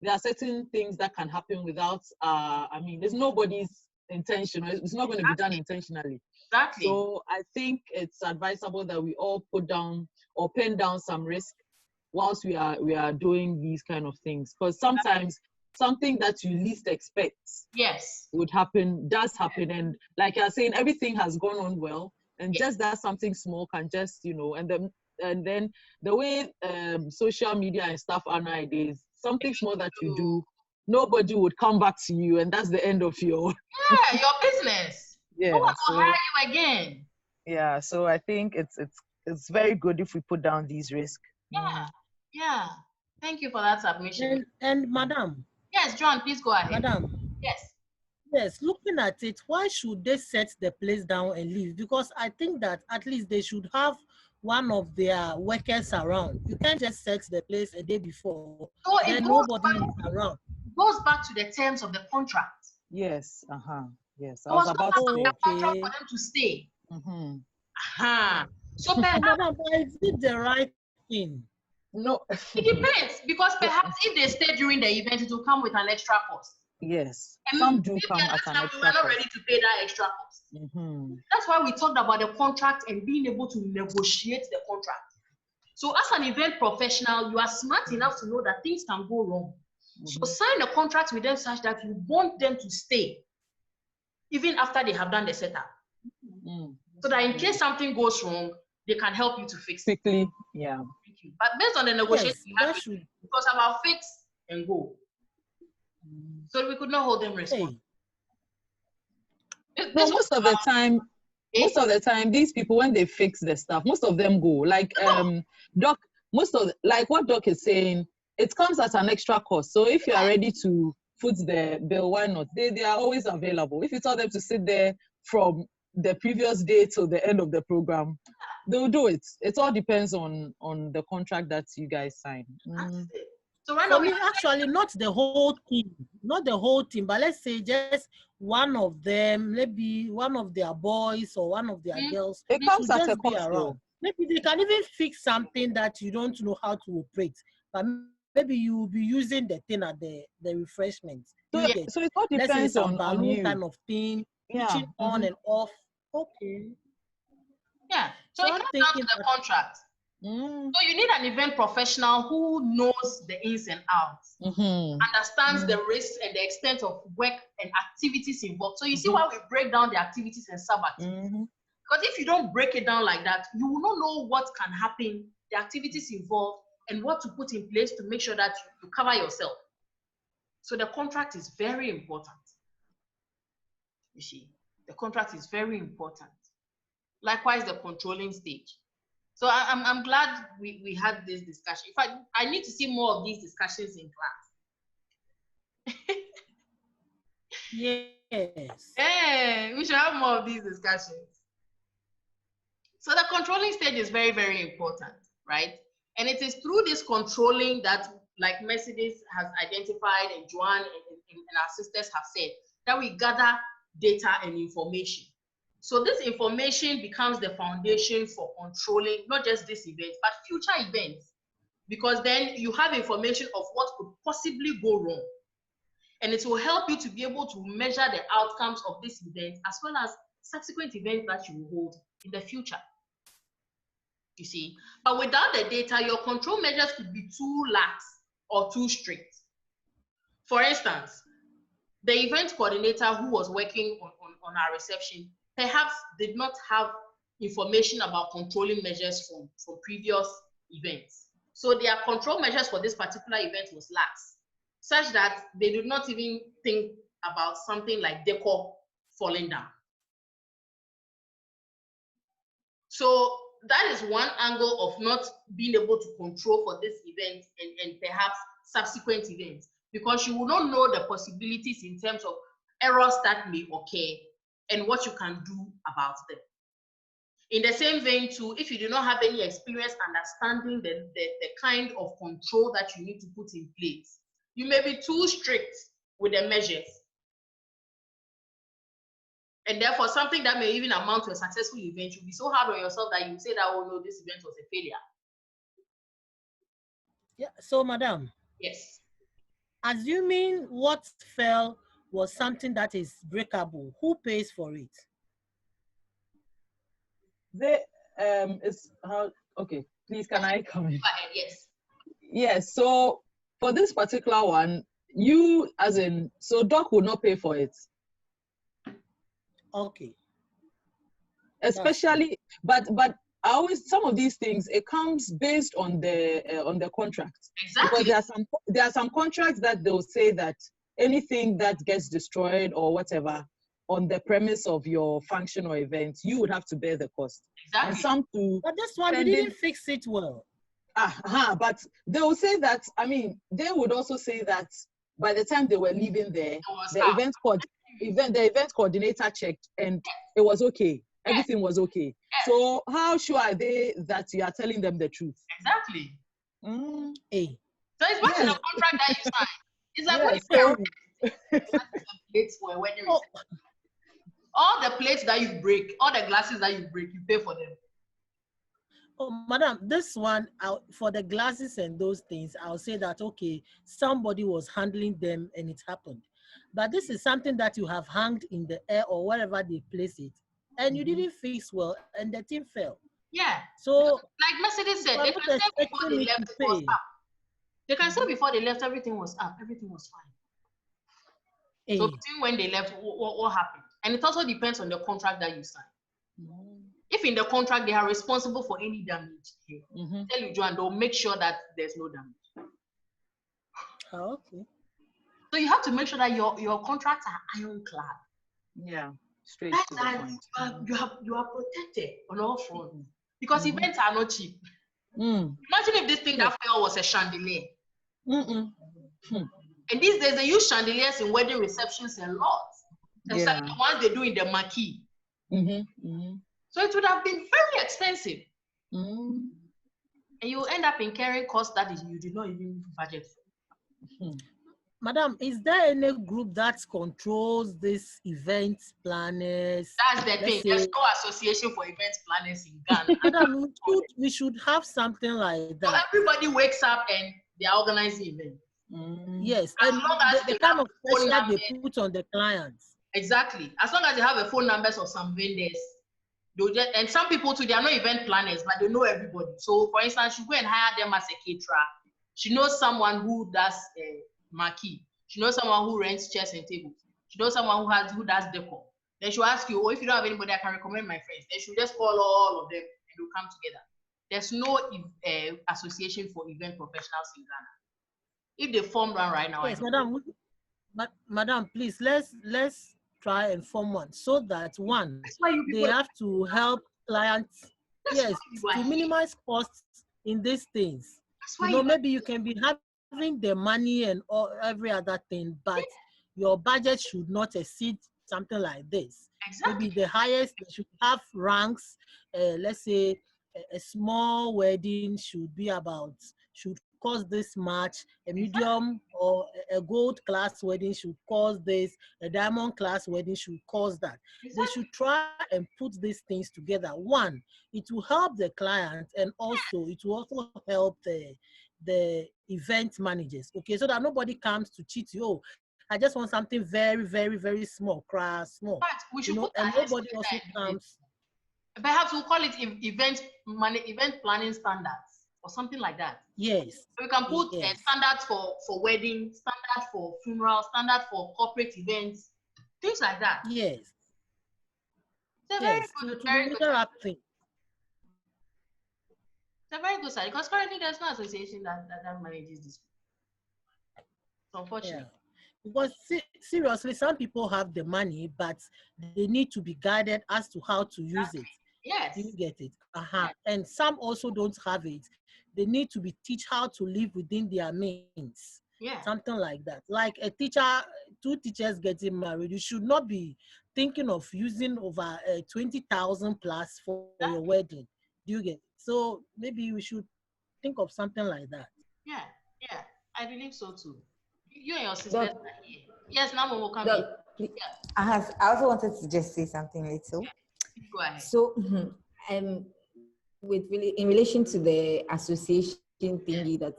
there are certain things that can happen without, there's nobody's intention. It's not going to be done intentionally. Exactly. So I think it's advisable that we all put down or pen down some risk whilst we are doing these kind of things. Because sometimes something that you least expect does happen. And like you're saying, everything has gone on well. And just that something small can just, and then the way social media and stuff are nowadays, something small that you do, nobody would come back to you, and that's the end of your your business. Yeah. No one will hire you again. Yeah. So I think it's very good if we put down these risks. Yeah. Thank you for that submission. And Madam. Yes, John, please go ahead. Madam. Yes, looking at it, why should they set the place down and leave? Because I think that at least they should have one of their workers around. You can't just set the place a day before, then nobody is around. It goes back to the terms of the contract. Yes, yes. I was about to say, contract for them to stay. So perhaps is it the right thing? No. It depends, because perhaps if they stay during the event, it will come with an extra cost. Yes, some do come at an extra cost. We're not ready to pay that extra cost. That's why we talked about the contract and being able to negotiate the contract. So as an event professional, you are smart enough to know that things can go wrong. So sign a contract with them such that you want them to stay, even after they have done the setup. So that in case something goes wrong, they can help you to fix it. Quickly, yeah. But based on the negotiation we have, because of our fix and go. So we could not hold them responsible. Most of the time, these people, when they fix the stuff, most of them go. Like Doc, what Doc is saying, it comes at an extra cost. So if you are ready to foot the bill, why not? They are always available. If you tell them to sit there from the previous day till the end of the program, they'll do it. It all depends on the contract that you guys sign. So right For now, me, actually, not the whole team, but let's say just one of them, maybe one of their boys or one of their girls It comes should at a just be cost, around. though. Maybe they can even fix something that you don't know how to operate, but maybe you will be using the thing at the refreshment. So, You get, so it all let's say depends some on balloon you. kind of thing, switching on and off. Okay. yeah. So So it I'm comes down to thinking the contract. So you need an event professional who knows the ins and outs, understands the risks and the extent of work and activities involved. So you see why we break down the activities and sub-activities. Because if you don't break it down like that, you will not know what can happen, the activities involved, and what to put in place to make sure that you cover yourself. So the contract is very important. You see, the contract is very important. Likewise, the controlling stage. So I'm glad we had this discussion. In fact, I need to see more of these discussions in class. yes. Hey, we should have more of these discussions. So the controlling stage is very, very important, right? And it is through this controlling that, like Mercedes has identified and Joanne and our sisters have said, that we gather data and information. So this information becomes the foundation for controlling not just this event, but future events. Because then you have information of what could possibly go wrong. And it will help you to be able to measure the outcomes of this event as well as subsequent events that you will hold in the future. You see, but without the data, your control measures could be too lax or too strict. For instance, the event coordinator who was working on our reception perhaps did not have information about controlling measures from previous events. So their control measures for this particular event was lax, such that they did not even think about something like decor falling down. So that is one angle of not being able to control for this event and perhaps subsequent events, because you will not know the possibilities in terms of errors that may occur and what you can do about them. In the same vein too, if you do not have any experience understanding the kind of control that you need to put in place, you may be too strict with the measures. And therefore, something that may even amount to a successful event, you'll be so hard on yourself that you say that, oh no, this event was a failure. Yeah. So, madam. Yes. Assuming what fell was something that is breakable, who pays for it? Okay, please, can I come in? Go ahead, yes. Yes, so for this particular one, so Doc will not pay for it. Okay. Especially, but some of these things, it comes based on the contract. Exactly. Because there are some contracts that they'll say that anything that gets destroyed or whatever on the premise of your function or event, you would have to bear the cost. Exactly. But this one, they didn't fix it well. But they will say that, they would also say that by the time they were leaving there, the event coordinator checked and it was okay. Everything was okay. So how sure are they that you are telling them the truth? Exactly. Hey. So it's what's in the contract that you sign. It's like when plates for a wedding reception. All the plates that you break, all the glasses that you break, you pay for them. Oh, madam, this one, for the glasses and those things, I'll say that, okay, somebody was handling them and it happened. But this is something that you have hanged in the air or wherever they place it, and you didn't fix well, and the thing fell. Yeah. So, like Mercedes said, they can say before they left, it was up. They can say before they left, everything was up, everything was fine. Hey. So between when they left, what happened? And it also depends on the contract that you sign. If in the contract they are responsible for any damage, tell you, Joanne, they'll make sure that there's no damage. Okay. So you have to make sure that your contracts are ironclad. Yeah, straight to the point. You are protected on all fronts because events are not cheap. Imagine if this thing that fell was a chandelier. And these days they use chandeliers in wedding receptions a lot. Especially the ones they do in the marquee. So it would have been very expensive. And you end up incurring costs that you did not even budget for. Madam, is there any group that controls this event planners? That's the thing. There's no association for event planners in Ghana. Madam, we should have something like that. So everybody wakes up and they are organizing events. Yes, and the kind of pressure they put on the clients. Exactly. As long as they have a phone numbers of some vendors, and some people too, they are not event planners, but they know everybody. So, for instance, you go and hire them as a caterer. She knows someone who does marquee. She knows someone who rents chairs and tables. She knows someone who does decor. Then she'll ask you, oh, if you don't have anybody, I can recommend my friends. Then she'll just call all of them and they'll come together. There's no association for event professionals in Ghana. If they form one right now, yes, madam, please let's try and form one so that one they have to help clients. Yes, to minimize costs in these things. Maybe you can be having the money and all every other thing, but your budget should not exceed something like this. Exactly. Maybe the highest should have ranks. Let's say a small wedding should cost this much. A medium or a gold class wedding should cost this. A diamond class wedding should cost that. They should try and put these things together. One, it will help the client, and also it will also help the event managers. Okay, so that nobody comes to cheat you. Oh, I just want something very, very, very small, small. But we should put and nobody also comes. Perhaps we'll call it event planning standards or something like that. Yes. So we can put standards for weddings, standards for funerals, standards for corporate events, things like that. Yes. It's a very good thing. It's a very good side because currently there's no association that manages this. It's unfortunate. Yeah. Because seriously, some people have the money, but they need to be guided as to how to use it. Yes. You get it. And some also don't have it. They need to be teach how to live within their means. Yeah. Something like that. Like a teacher, two teachers getting married, you should not be thinking of using over 20,000 plus for your wedding. Do you get it? So maybe we should think of something like that. Yeah, I believe so too. You and your sisters. Yes, now we'll come in. Yeah. I also wanted to just say something little. Yeah. Go ahead. So, in relation to the association thingy that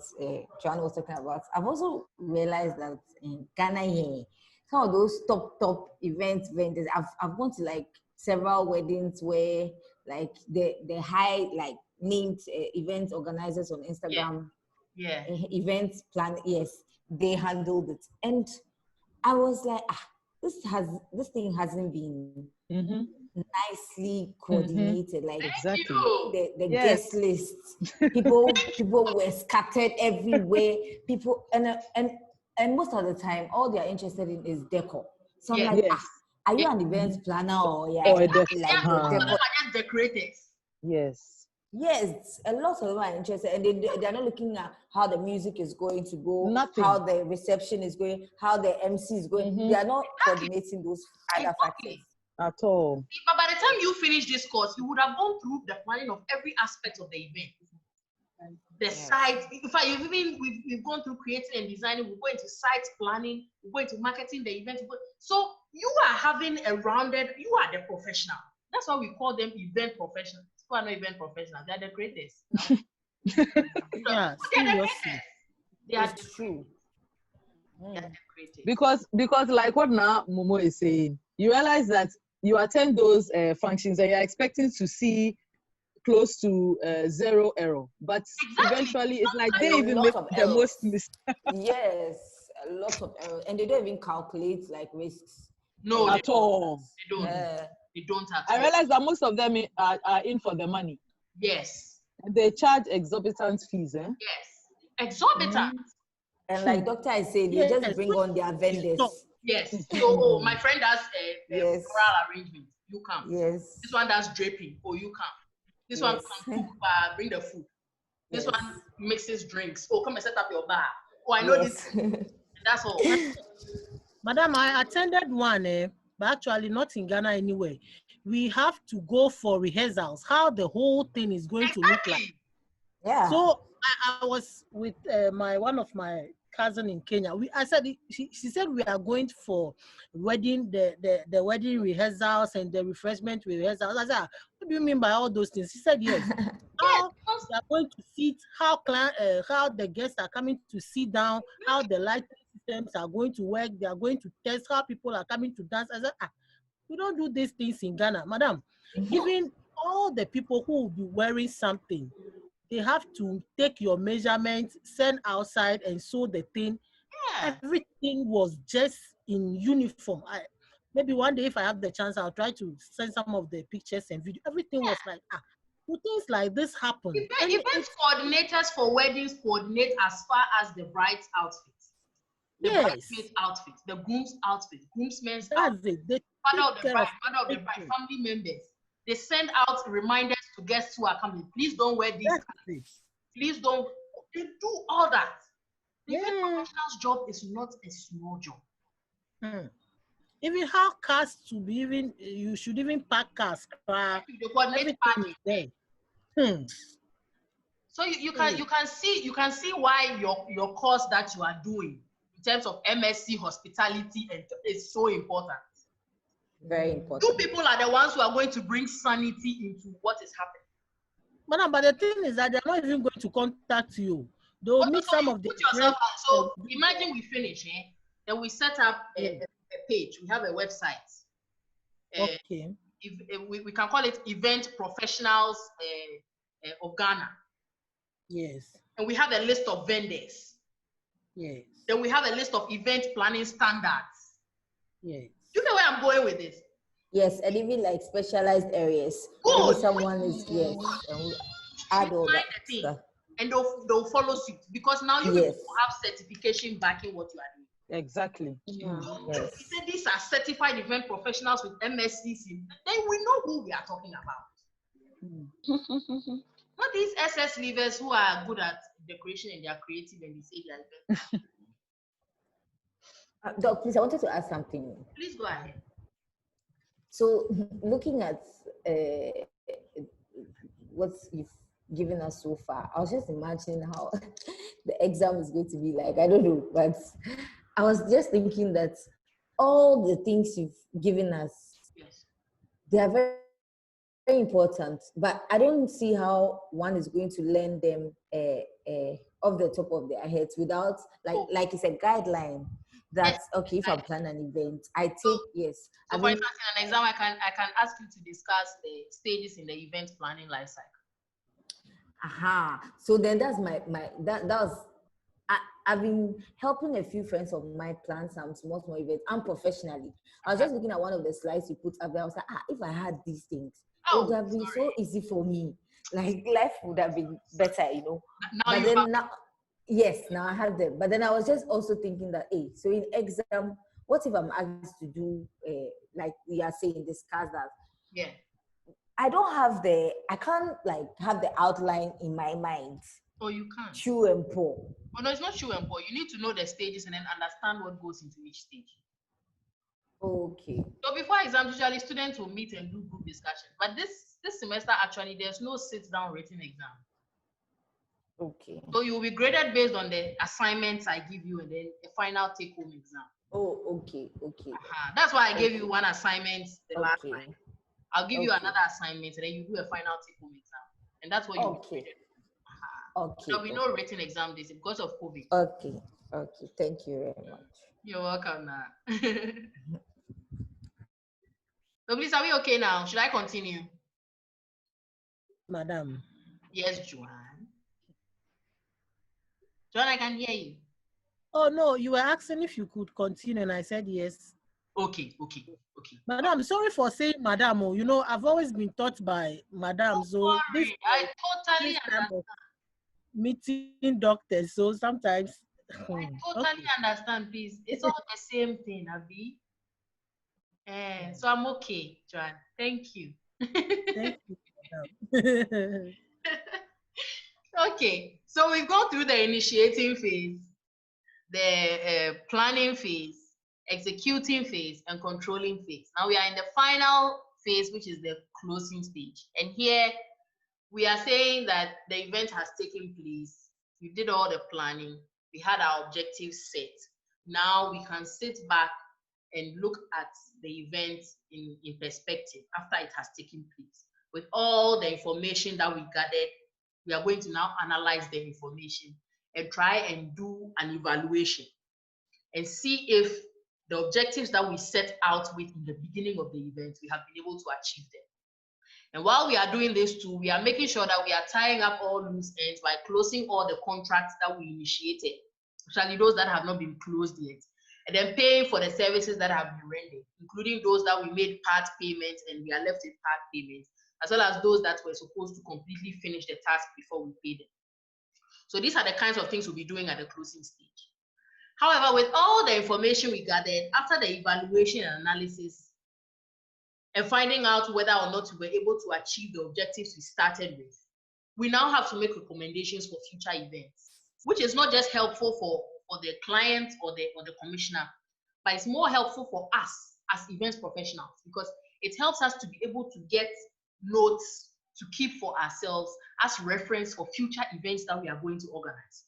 Joanna was talking about, I've also realized that in Ghana, some of those top event vendors, I've gone to like several weddings where like the high like named event organizers on Instagram, event plan, yes, they handled it, and I was like, this thing hasn't been nicely coordinated. Like exactly the guest list, people were scattered everywhere. People and most of the time, all they are interested in is decor. So I'm like, are you an event planner or a decor? Decorators. Yes, a lot of them are interested, and they're not looking at how the music is going to go, how the reception is going, how the MC is going. They are not coordinating those other factors at all. But by the time you finish this course, you would have gone through the planning of every aspect of the event. The site, in fact, we've gone through creating and designing. We're going to site planning. We're going to marketing the event. So you are having you are the professional. That's why we call them event professionals. Who are not event professionals? They're the creators. Yeah, seriously. That's true. Because like what now Momo is saying, you realize that you attend those functions and you're expecting to see close to zero error, but eventually it's like they even make the most mistakes. Yes, a lot of errors, and they don't even calculate like risks. No, at all. They don't. They don't at all. I all. realize that most of them are in for the money. Yes. They charge exorbitant fees, eh? Yes, exorbitant. And like Doctor is saying, they just bring on their vendors. Yes. So, my friend does floral arrangement. You come. Yes. This one does draping. Oh, you come. This one comes bring the food. This one mixes drinks. Oh, come and set up your bar. Oh, I know this. That's all. Madam, I attended one, but actually not in Ghana anyway. We have to go for rehearsals, how the whole thing is going to look like. Yeah. So I was with one of my cousin in Kenya. I said she said we are going for wedding, the wedding rehearsals and the refreshment rehearsals. I said, what do you mean by all those things? She said yes. How they are going to sit, how the guests are coming to sit down, how the lighting systems are going to work. They are going to test how people are coming to dance. I said, we don't do these things in Ghana, madam. Even all the people who will be wearing something, they have to take your measurements, send outside and sew the thing. Yeah. Everything was just in uniform. Maybe one day if I have the chance, I'll try to send some of the pictures and video. Everything was like, things like this happen. Event coordinators for weddings coordinate as far as the bride's outfits, the bridesmaid's outfit, the groom's outfit, groomsmen's outfit, father of the bride, family members. They send out reminders to guests who are coming. Please don't wear these colors. Please don't. They do all that. The event professional's job is not a small job. Even how cars to be you should even pack cars. The coordinate parking. So you can see why your course that you are doing in terms of MSc hospitality is so important. Very important. Two people are the ones who are going to bring sanity into what is happening. Madam, but the thing is that they're not even going to contact you. They'll meet some of the yourself. So imagine we finish, then we set up a page. We have a website. Okay. We can call it Event Professionals of Ghana. Yes. And we have a list of vendors. Yes. Then we have a list of event planning standards. Yes. Do you know where I'm going with this? Yes, and even like specialized areas. Good. Maybe someone is add all that stuff. And they'll follow suit because now you people have certification backing what you are doing. Exactly. Yeah. Yes. If you say these are certified event professionals with MSCs, then we know who we are talking about. Not these SS leavers who are good at decoration and they are creative and they say they are event. Doc, please, I wanted to ask something. Please go ahead. So, looking at what you've given us so far, I was just imagining how the exam is going to be like. I don't know, but I was just thinking that all the things you've given us, they are very, very important, but I don't see how one is going to learn them off the top of their heads without, like you said, guideline. That's okay. If I plan an event, I take So for instance, in an exam, I can ask you to discuss the stages in the event planning life cycle. So then that's that was. I've been helping a few friends of mine plan some small events unprofessionally. I was just looking at one of the slides you put up there. I was like, if I had these things, it would have been so easy for me. Like life would have been better, you know. Yes, now I have them. But then I was just also thinking that, so in exam, what if I'm asked to do, like we are saying, discuss that? Yeah. I can't like have the outline in my mind. Oh, you can't. Chew and pour. Oh, no, it's not chew and pour. You need to know the stages and then understand what goes into each stage. Okay. So before exams, usually students will meet and do group discussion. But this semester, actually, there's no sit-down written exam. Okay. So you will be graded based on the assignments I give you and then a final take-home exam. Oh, okay. That's why I gave you one assignment the last time. I'll give you another assignment and then you do a final take-home exam. And that's what you will be graded. Okay. There'll be no written exam this because of COVID. Okay. Thank you very much. You're welcome now. So please, are we okay now? Should I continue? Madam. Yes, Joanne. Joanne, I can hear you. Oh, no, you were asking if you could continue, and I said yes. Okay. Madam, sorry for saying madam. You know, I've always been taught by madam. So this I totally understand. Meeting doctors, so sometimes. I totally understand, please. It's all the same thing, Abby. So I'm okay, Joanne. Thank you. Thank you, madam. Okay, so we've gone through the initiating phase, the planning phase, executing phase, and controlling phase. Now we are in the final phase, which is the closing stage. And here we are saying that the event has taken place. You did all the planning. we had our objectives set. Now we can sit back and look at the event in perspective after it has taken place. With all the information that we gathered, we are going to now analyze the information and try and do an evaluation and see if the objectives that we set out with in the beginning of the event, we have been able to achieve them. And while we are doing this too, we are making sure that we are tying up all loose ends by closing all the contracts that we initiated, especially those that have not been closed yet, and then paying for the services that have been rendered, including those that we made part payments and we are left with part payments, as well as those that were supposed to completely finish the task before we paid them. So these are the kinds of things we'll be doing at the closing stage. However, with all the information we gathered after the evaluation and analysis, and finding out whether or not we were able to achieve the objectives we started with, we now have to make recommendations for future events, which is not just helpful for the client or the commissioner, but it's more helpful for us as events professionals, because it helps us to be able to get notes to keep for ourselves as reference for future events that we are going to organize.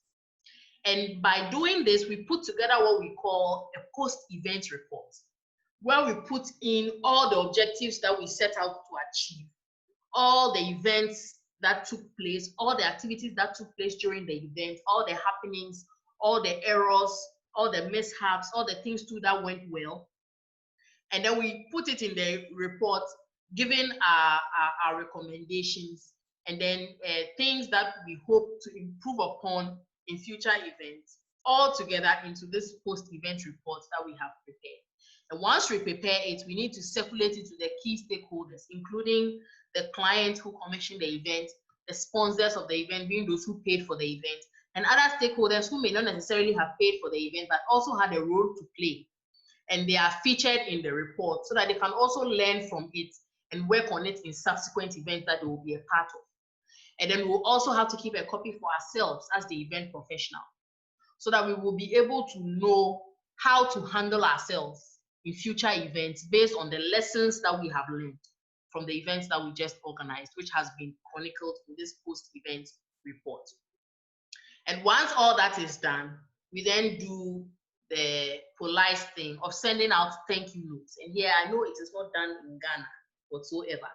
And by doing this, we put together what we call a post-event report, where we put in all the objectives that we set out to achieve, all the events that took place, all the activities that took place during the event, all the happenings, all the errors, all the mishaps, all the things too that went well. And then we put it in the report, giving our recommendations, and then things that we hope to improve upon in future events, all together into this post-event report that we have prepared. And once we prepare it, we need to circulate it to the key stakeholders, including the client who commissioned the event, the sponsors of the event, being those who paid for the event, and other stakeholders who may not necessarily have paid for the event, but also had a role to play. And they are featured in the report so that they can also learn from it and work on it in subsequent events that they will be a part of. And then we'll also have to keep a copy for ourselves as the event professional, so that we will be able to know how to handle ourselves in future events based on the lessons that we have learned from the events that we just organized, which has been chronicled in this post-event report. And once all that is done, we then do the polite thing of sending out thank you notes. And here I know it is not done in Ghana whatsoever.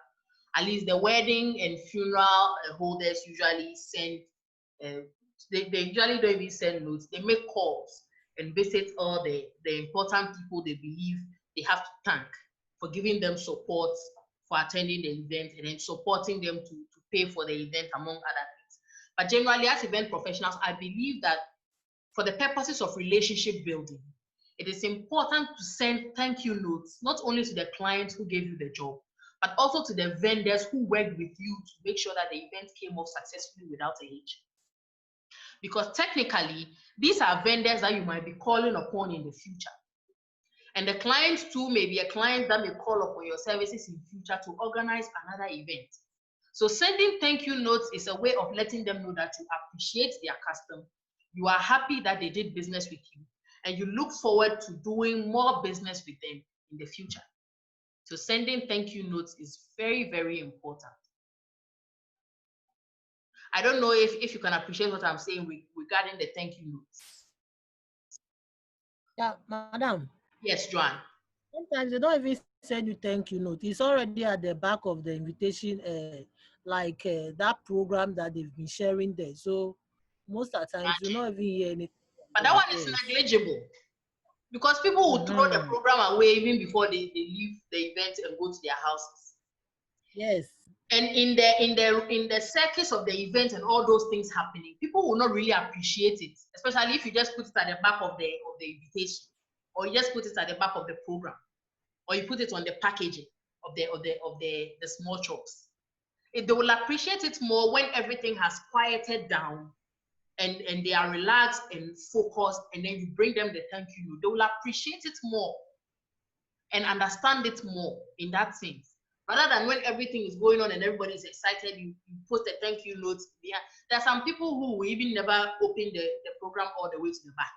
At least the wedding and funeral holders usually send, they usually don't even send notes. They make calls and visit all the important people they believe they have to thank for giving them support for attending the event and then supporting them to pay for the event, among other things. But generally, as event professionals, I believe that for the purposes of relationship building, it is important to send thank you notes, not only to the clients who gave you the job, but also to the vendors who worked with you to make sure that the event came off successfully without a hitch. Because technically, these are vendors that you might be calling upon in the future. And the clients too may be a client that may call upon your services in future to organize another event. So sending thank you notes is a way of letting them know that you appreciate their custom, you are happy that they did business with you, and you look forward to doing more business with them in the future. So sending thank you notes is very, very important. I don't know if you can appreciate what I'm saying regarding the thank you notes. Yeah, madam. Yes, Joanne. Sometimes they don't even send you thank you note. It's already at the back of the invitation, that program that they've been sharing there. So most of the times you don't even hear anything. But that one is negligible, because people will throw the program away even before they leave the event and go to their houses. Yes. And in the circus of the event and all those things happening, people will not really appreciate it, especially if you just put it at the back of the invitation, or you just put it at the back of the program, or you put it on the packaging of the small chops. They will appreciate it more when everything has quieted down and they are relaxed and focused, and then you bring them the thank you note. They will appreciate it more and understand it more in that sense. Rather than when everything is going on and everybody is excited, you post a thank you note. There are some people who will even never open the program all the way to the back.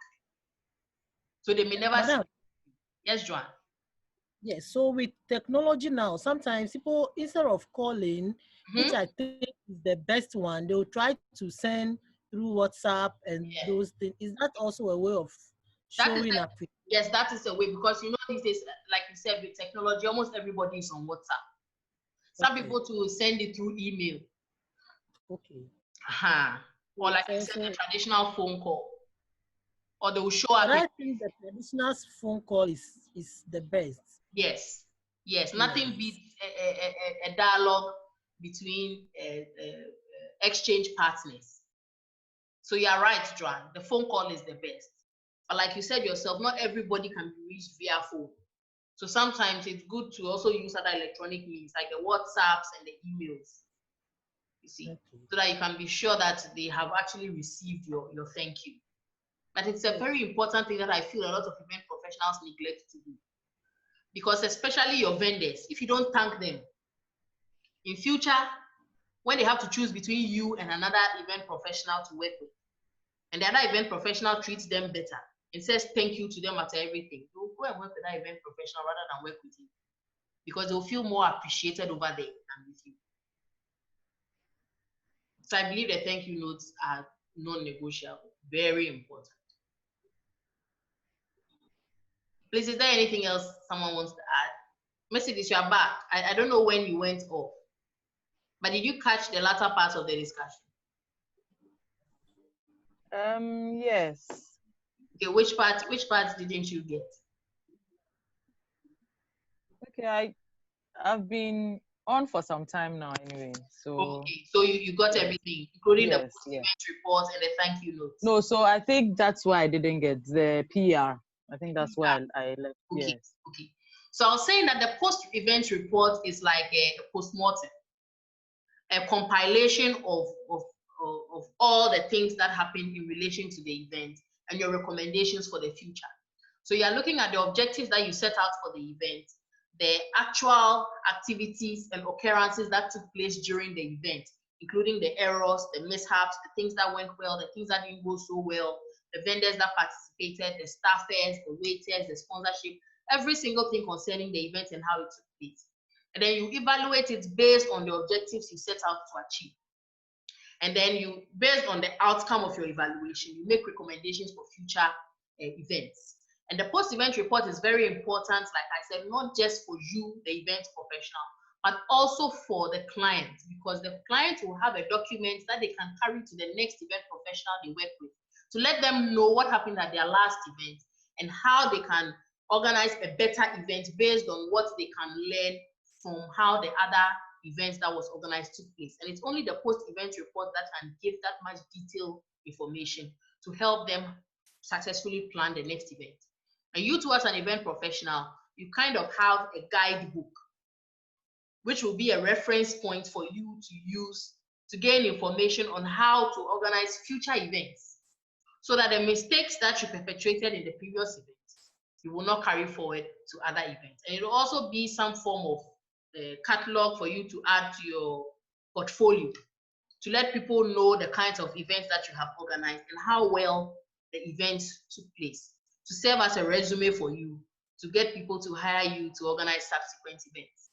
So they may never see. Yes, Joanne. Yes, so with technology now, sometimes people, instead of calling, which I think is the best one, they'll try to send through WhatsApp and those things. Is that also a way of showing appreciation? Yes, that is a way, because you know these days, like you said, with technology, almost everybody is on WhatsApp. Some people to send it through email. Okay. Or like you said, the traditional phone call. Or they will show up. But I think the traditional phone call is the best. Yes. Yes. Nothing beats a dialogue between exchange partners. So you're right, Joanne. The phone call is the best. But like you said yourself, not everybody can be reached via phone. So sometimes it's good to also use other electronic means like the WhatsApps and the emails. You see, so that you can be sure that they have actually received your thank you. But it's a very important thing that I feel a lot of event professionals neglect to do. Because especially your vendors, if you don't thank them, in future, when they have to choose between you and another event professional to work with, and the other event professional treats them better and says thank you to them after everything, they'll go and work with that event professional rather than work with you. Because they'll feel more appreciated over there than with you. So I believe the thank you notes are non-negotiable, very important. Please, is there anything else someone wants to add? Mercedes, you are back. I don't know when you went off, but did you catch the latter part of the discussion? Yes. Okay, which part didn't you get? Okay, I've been on for some time now anyway. So okay, so you got everything, including the post-event report and the thank you notes. No, so I think that's why I didn't get the PR. I think that's why I left. Okay. Yes. Okay. So I was saying that the post-event report is like a post-mortem, a compilation of all the things that happened in relation to the event and your recommendations for the future. So you are looking at the objectives that you set out for the event, the actual activities and occurrences that took place during the event, including the errors, the mishaps, the things that went well, the things that didn't go so well, the vendors that participated, the staffers, the waiters, the sponsorship, every single thing concerning the event and how it took place. And then you evaluate it based on the objectives you set out to achieve. And then you, based on the outcome of your evaluation, you make recommendations for future events. And the post-event report is very important, like I said, not just for you, the event professional, but also for the client, because the client will have a document that they can carry to the next event professional they work with to let them know what happened at their last event and how they can organize a better event based on what they can learn from how the other events that was organized took place. And it's only the post-event report that can give that much detailed information to help them successfully plan the next event. And you too, as an event professional, you kind of have a guidebook, which will be a reference point for you to use to gain information on how to organize future events, so that the mistakes that you perpetrated in the previous event, you will not carry forward to other events. And it will also be some form of catalog for you to add to your portfolio, to let people know the kinds of events that you have organized and how well the events took place, to serve as a resume for you, to get people to hire you to organize subsequent events.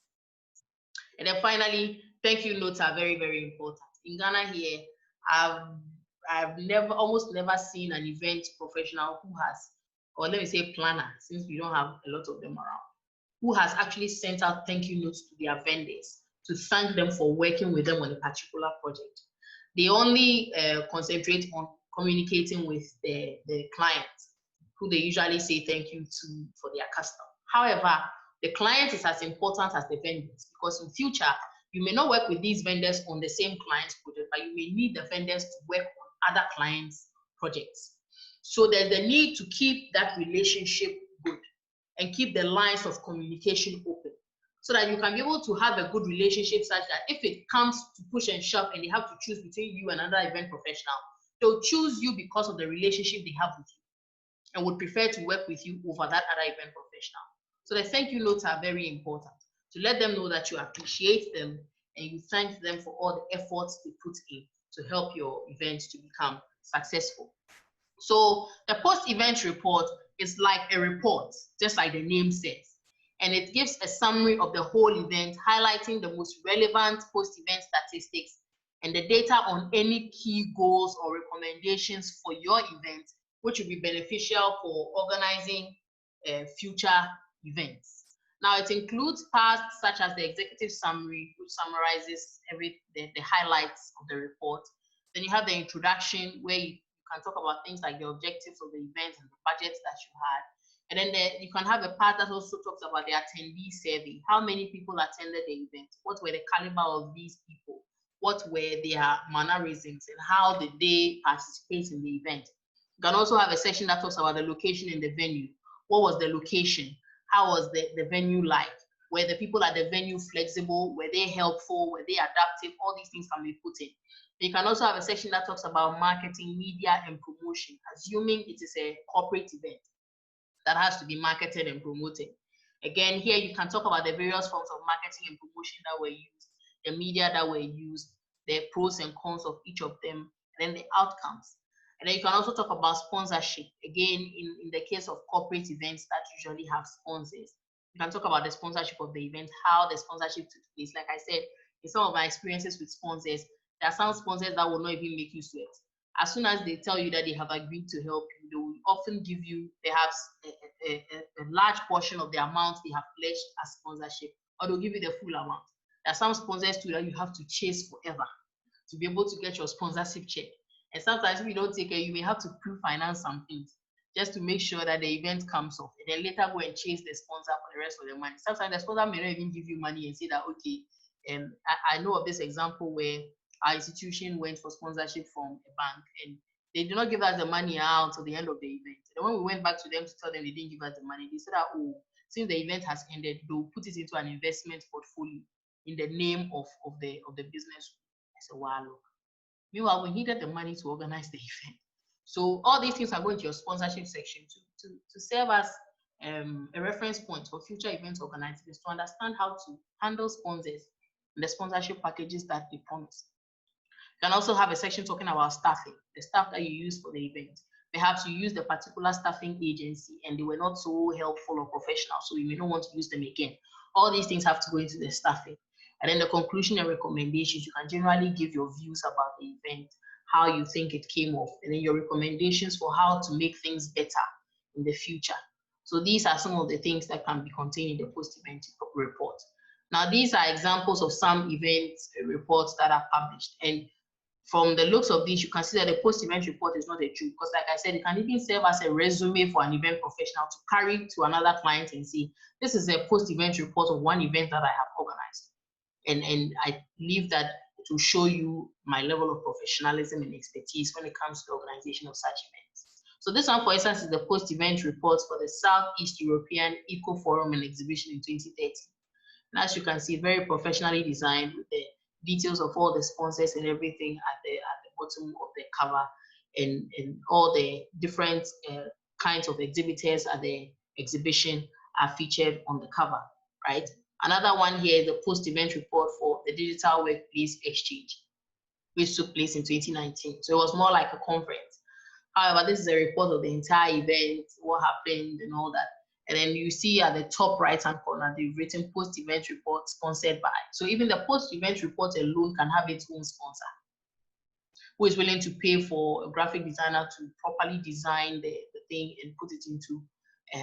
And then finally, thank you notes are very, very important. In Ghana here, I've almost never seen an event professional who has, or let me say planner, since we don't have a lot of them around, who has actually sent out thank you notes to their vendors to thank them for working with them on a particular project. They only concentrate on communicating with the clients, who they usually say thank you to for their custom. However, the client is as important as the vendors, because in future, you may not work with these vendors on the same client's project, but you may need the vendors to work on other clients' projects. So there's the need to keep that relationship good and keep the lines of communication open, so that you can be able to have a good relationship such that if it comes to push and shove and they have to choose between you and another event professional, they'll choose you because of the relationship they have with you and would prefer to work with you over that other event professional. So the thank you notes are very important, to let them know that you appreciate them and you thank them for all the efforts they put in to help your event to become successful. So the post-event report is like a report, just like the name says, and it gives a summary of the whole event, highlighting the most relevant post-event statistics and the data on any key goals or recommendations for your event, which will be beneficial for organizing future events. Now, it includes parts such as the executive summary, which summarizes the highlights of the report. Then you have the introduction, where you can talk about things like the objectives of the event and the budgets that you had. And then you can have a part that also talks about the attendee survey. How many people attended the event? What were the caliber of these people? What were their mannerisms and how did they participate in the event? You can also have a section that talks about the location in the venue. What was the location? How was the venue like? Were the people at the venue flexible? Were they helpful? Were they adaptive? All these things can be put in. You can also have a section that talks about marketing, media, and promotion, assuming it is a corporate event that has to be marketed and promoted. Again, here you can talk about the various forms of marketing and promotion that were used, the media that were used, the pros and cons of each of them, and then the outcomes. And then you can also talk about sponsorship. Again, in the case of corporate events that usually have sponsors, you can talk about the sponsorship of the event, how the sponsorship took place. Like I said, in some of my experiences with sponsors, there are some sponsors that will not even make you sweat. As soon as they tell you that they have agreed to help you, they will often give you perhaps a large portion of the amount they have pledged as sponsorship, or they'll give you the full amount. There are some sponsors too that you have to chase forever to be able to get your sponsorship check. And sometimes if you don't take it, you may have to pre-finance some things just to make sure that the event comes off, and then later go and chase the sponsor for the rest of the money. Sometimes the sponsor may not even give you money and say that, okay, I know of this example where our institution went for sponsorship from a bank, and they did not give us the money out until the end of the event. And when we went back to them to tell them they didn't give us the money, they said that, oh, since the event has ended, they'll put it into an investment portfolio in the name of the business. I said, wow, look. Meanwhile, we needed the money to organize the event. So all these things are going to your sponsorship section to serve as a reference point for future event organizers to understand how to handle sponsors and the sponsorship packages that they promise. You can also have a section talking about staffing, the staff that you use for the event. Perhaps you use the particular staffing agency and they were not so helpful or professional, so you may not want to use them again. All these things have to go into the staffing. And then the conclusion and recommendations, you can generally give your views about the event, how you think it came off, and then your recommendations for how to make things better in the future. So these are some of the things that can be contained in the post-event report. Now, these are examples of some event reports that are published. And from the looks of these, you can see that the post-event report is not a joke, because like I said, it can even serve as a resume for an event professional to carry to another client and say, this is a post-event report of one event that I have organized. And I believe that it will show you my level of professionalism and expertise when it comes to the organization of such events. So this one, for instance, is the post-event report for the Southeast European Eco Forum and Exhibition in 2013. And as you can see, very professionally designed with the details of all the sponsors and everything at the bottom of the cover, and all the different kinds of exhibitors at the exhibition are featured on the cover, right? Another one here is the post-event report for the Digital Workplace Exchange, which took place in 2019. So it was more like a conference. However, this is a report of the entire event, what happened and all that. And then you see at the top right-hand corner, they've written post-event report sponsored by. So even the post-event report alone can have its own sponsor, who is willing to pay for a graphic designer to properly design the thing and put it into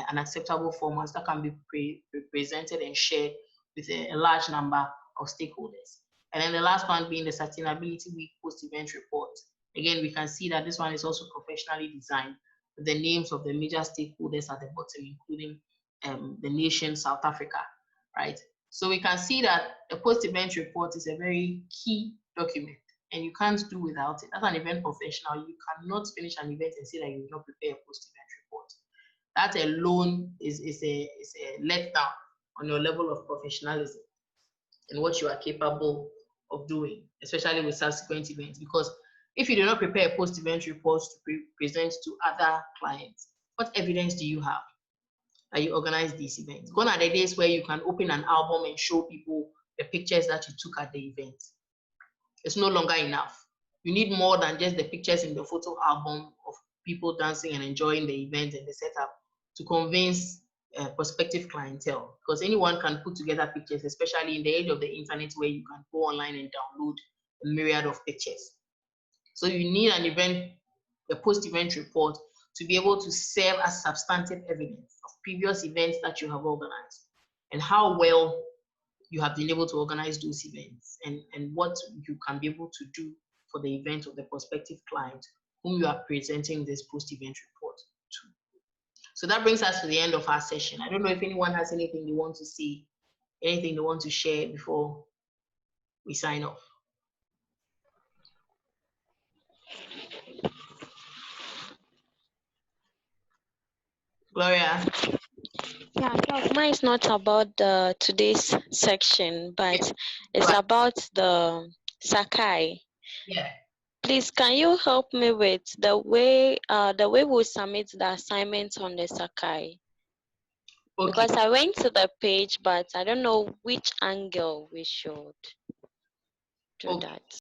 an acceptable format that can be presented and shared with a large number of stakeholders. And then the last one being the Sustainability Week post-event report. Again, we can see that this one is also professionally designed with the names of the major stakeholders at the bottom, including the nation South Africa, right? So we can see that the post-event report is a very key document and you can't do without it. As an event professional, you cannot finish an event and say that you will not prepare a post-event report. That alone is a letdown on your level of professionalism and what you are capable of doing, especially with subsequent events. Because if you do not prepare a post-event report to present to other clients, what evidence do you have that you organize these events? Gone are the days where you can open an album and show people the pictures that you took at the event. It's no longer enough. You need more than just the pictures in the photo album of people dancing and enjoying the event and the setup to convince prospective clientele, because anyone can put together pictures, especially in the age of the internet where you can go online and download a myriad of pictures. So you need a post-event report to be able to serve as substantive evidence of previous events that you have organized and how well you have been able to organize those events and what you can be able to do for the event of the prospective client whom you are presenting this post-event report to. So that brings us to the end of our session. I don't know if anyone has anything they want to say, anything they want to share before we sign off. Gloria? Yeah, mine is not about the today's section, but it's about the Sakai. Yeah. Please, can you help me with the way we submit the assignments on the Sakai? Okay. Because I went to the page, but I don't know which angle we should do that.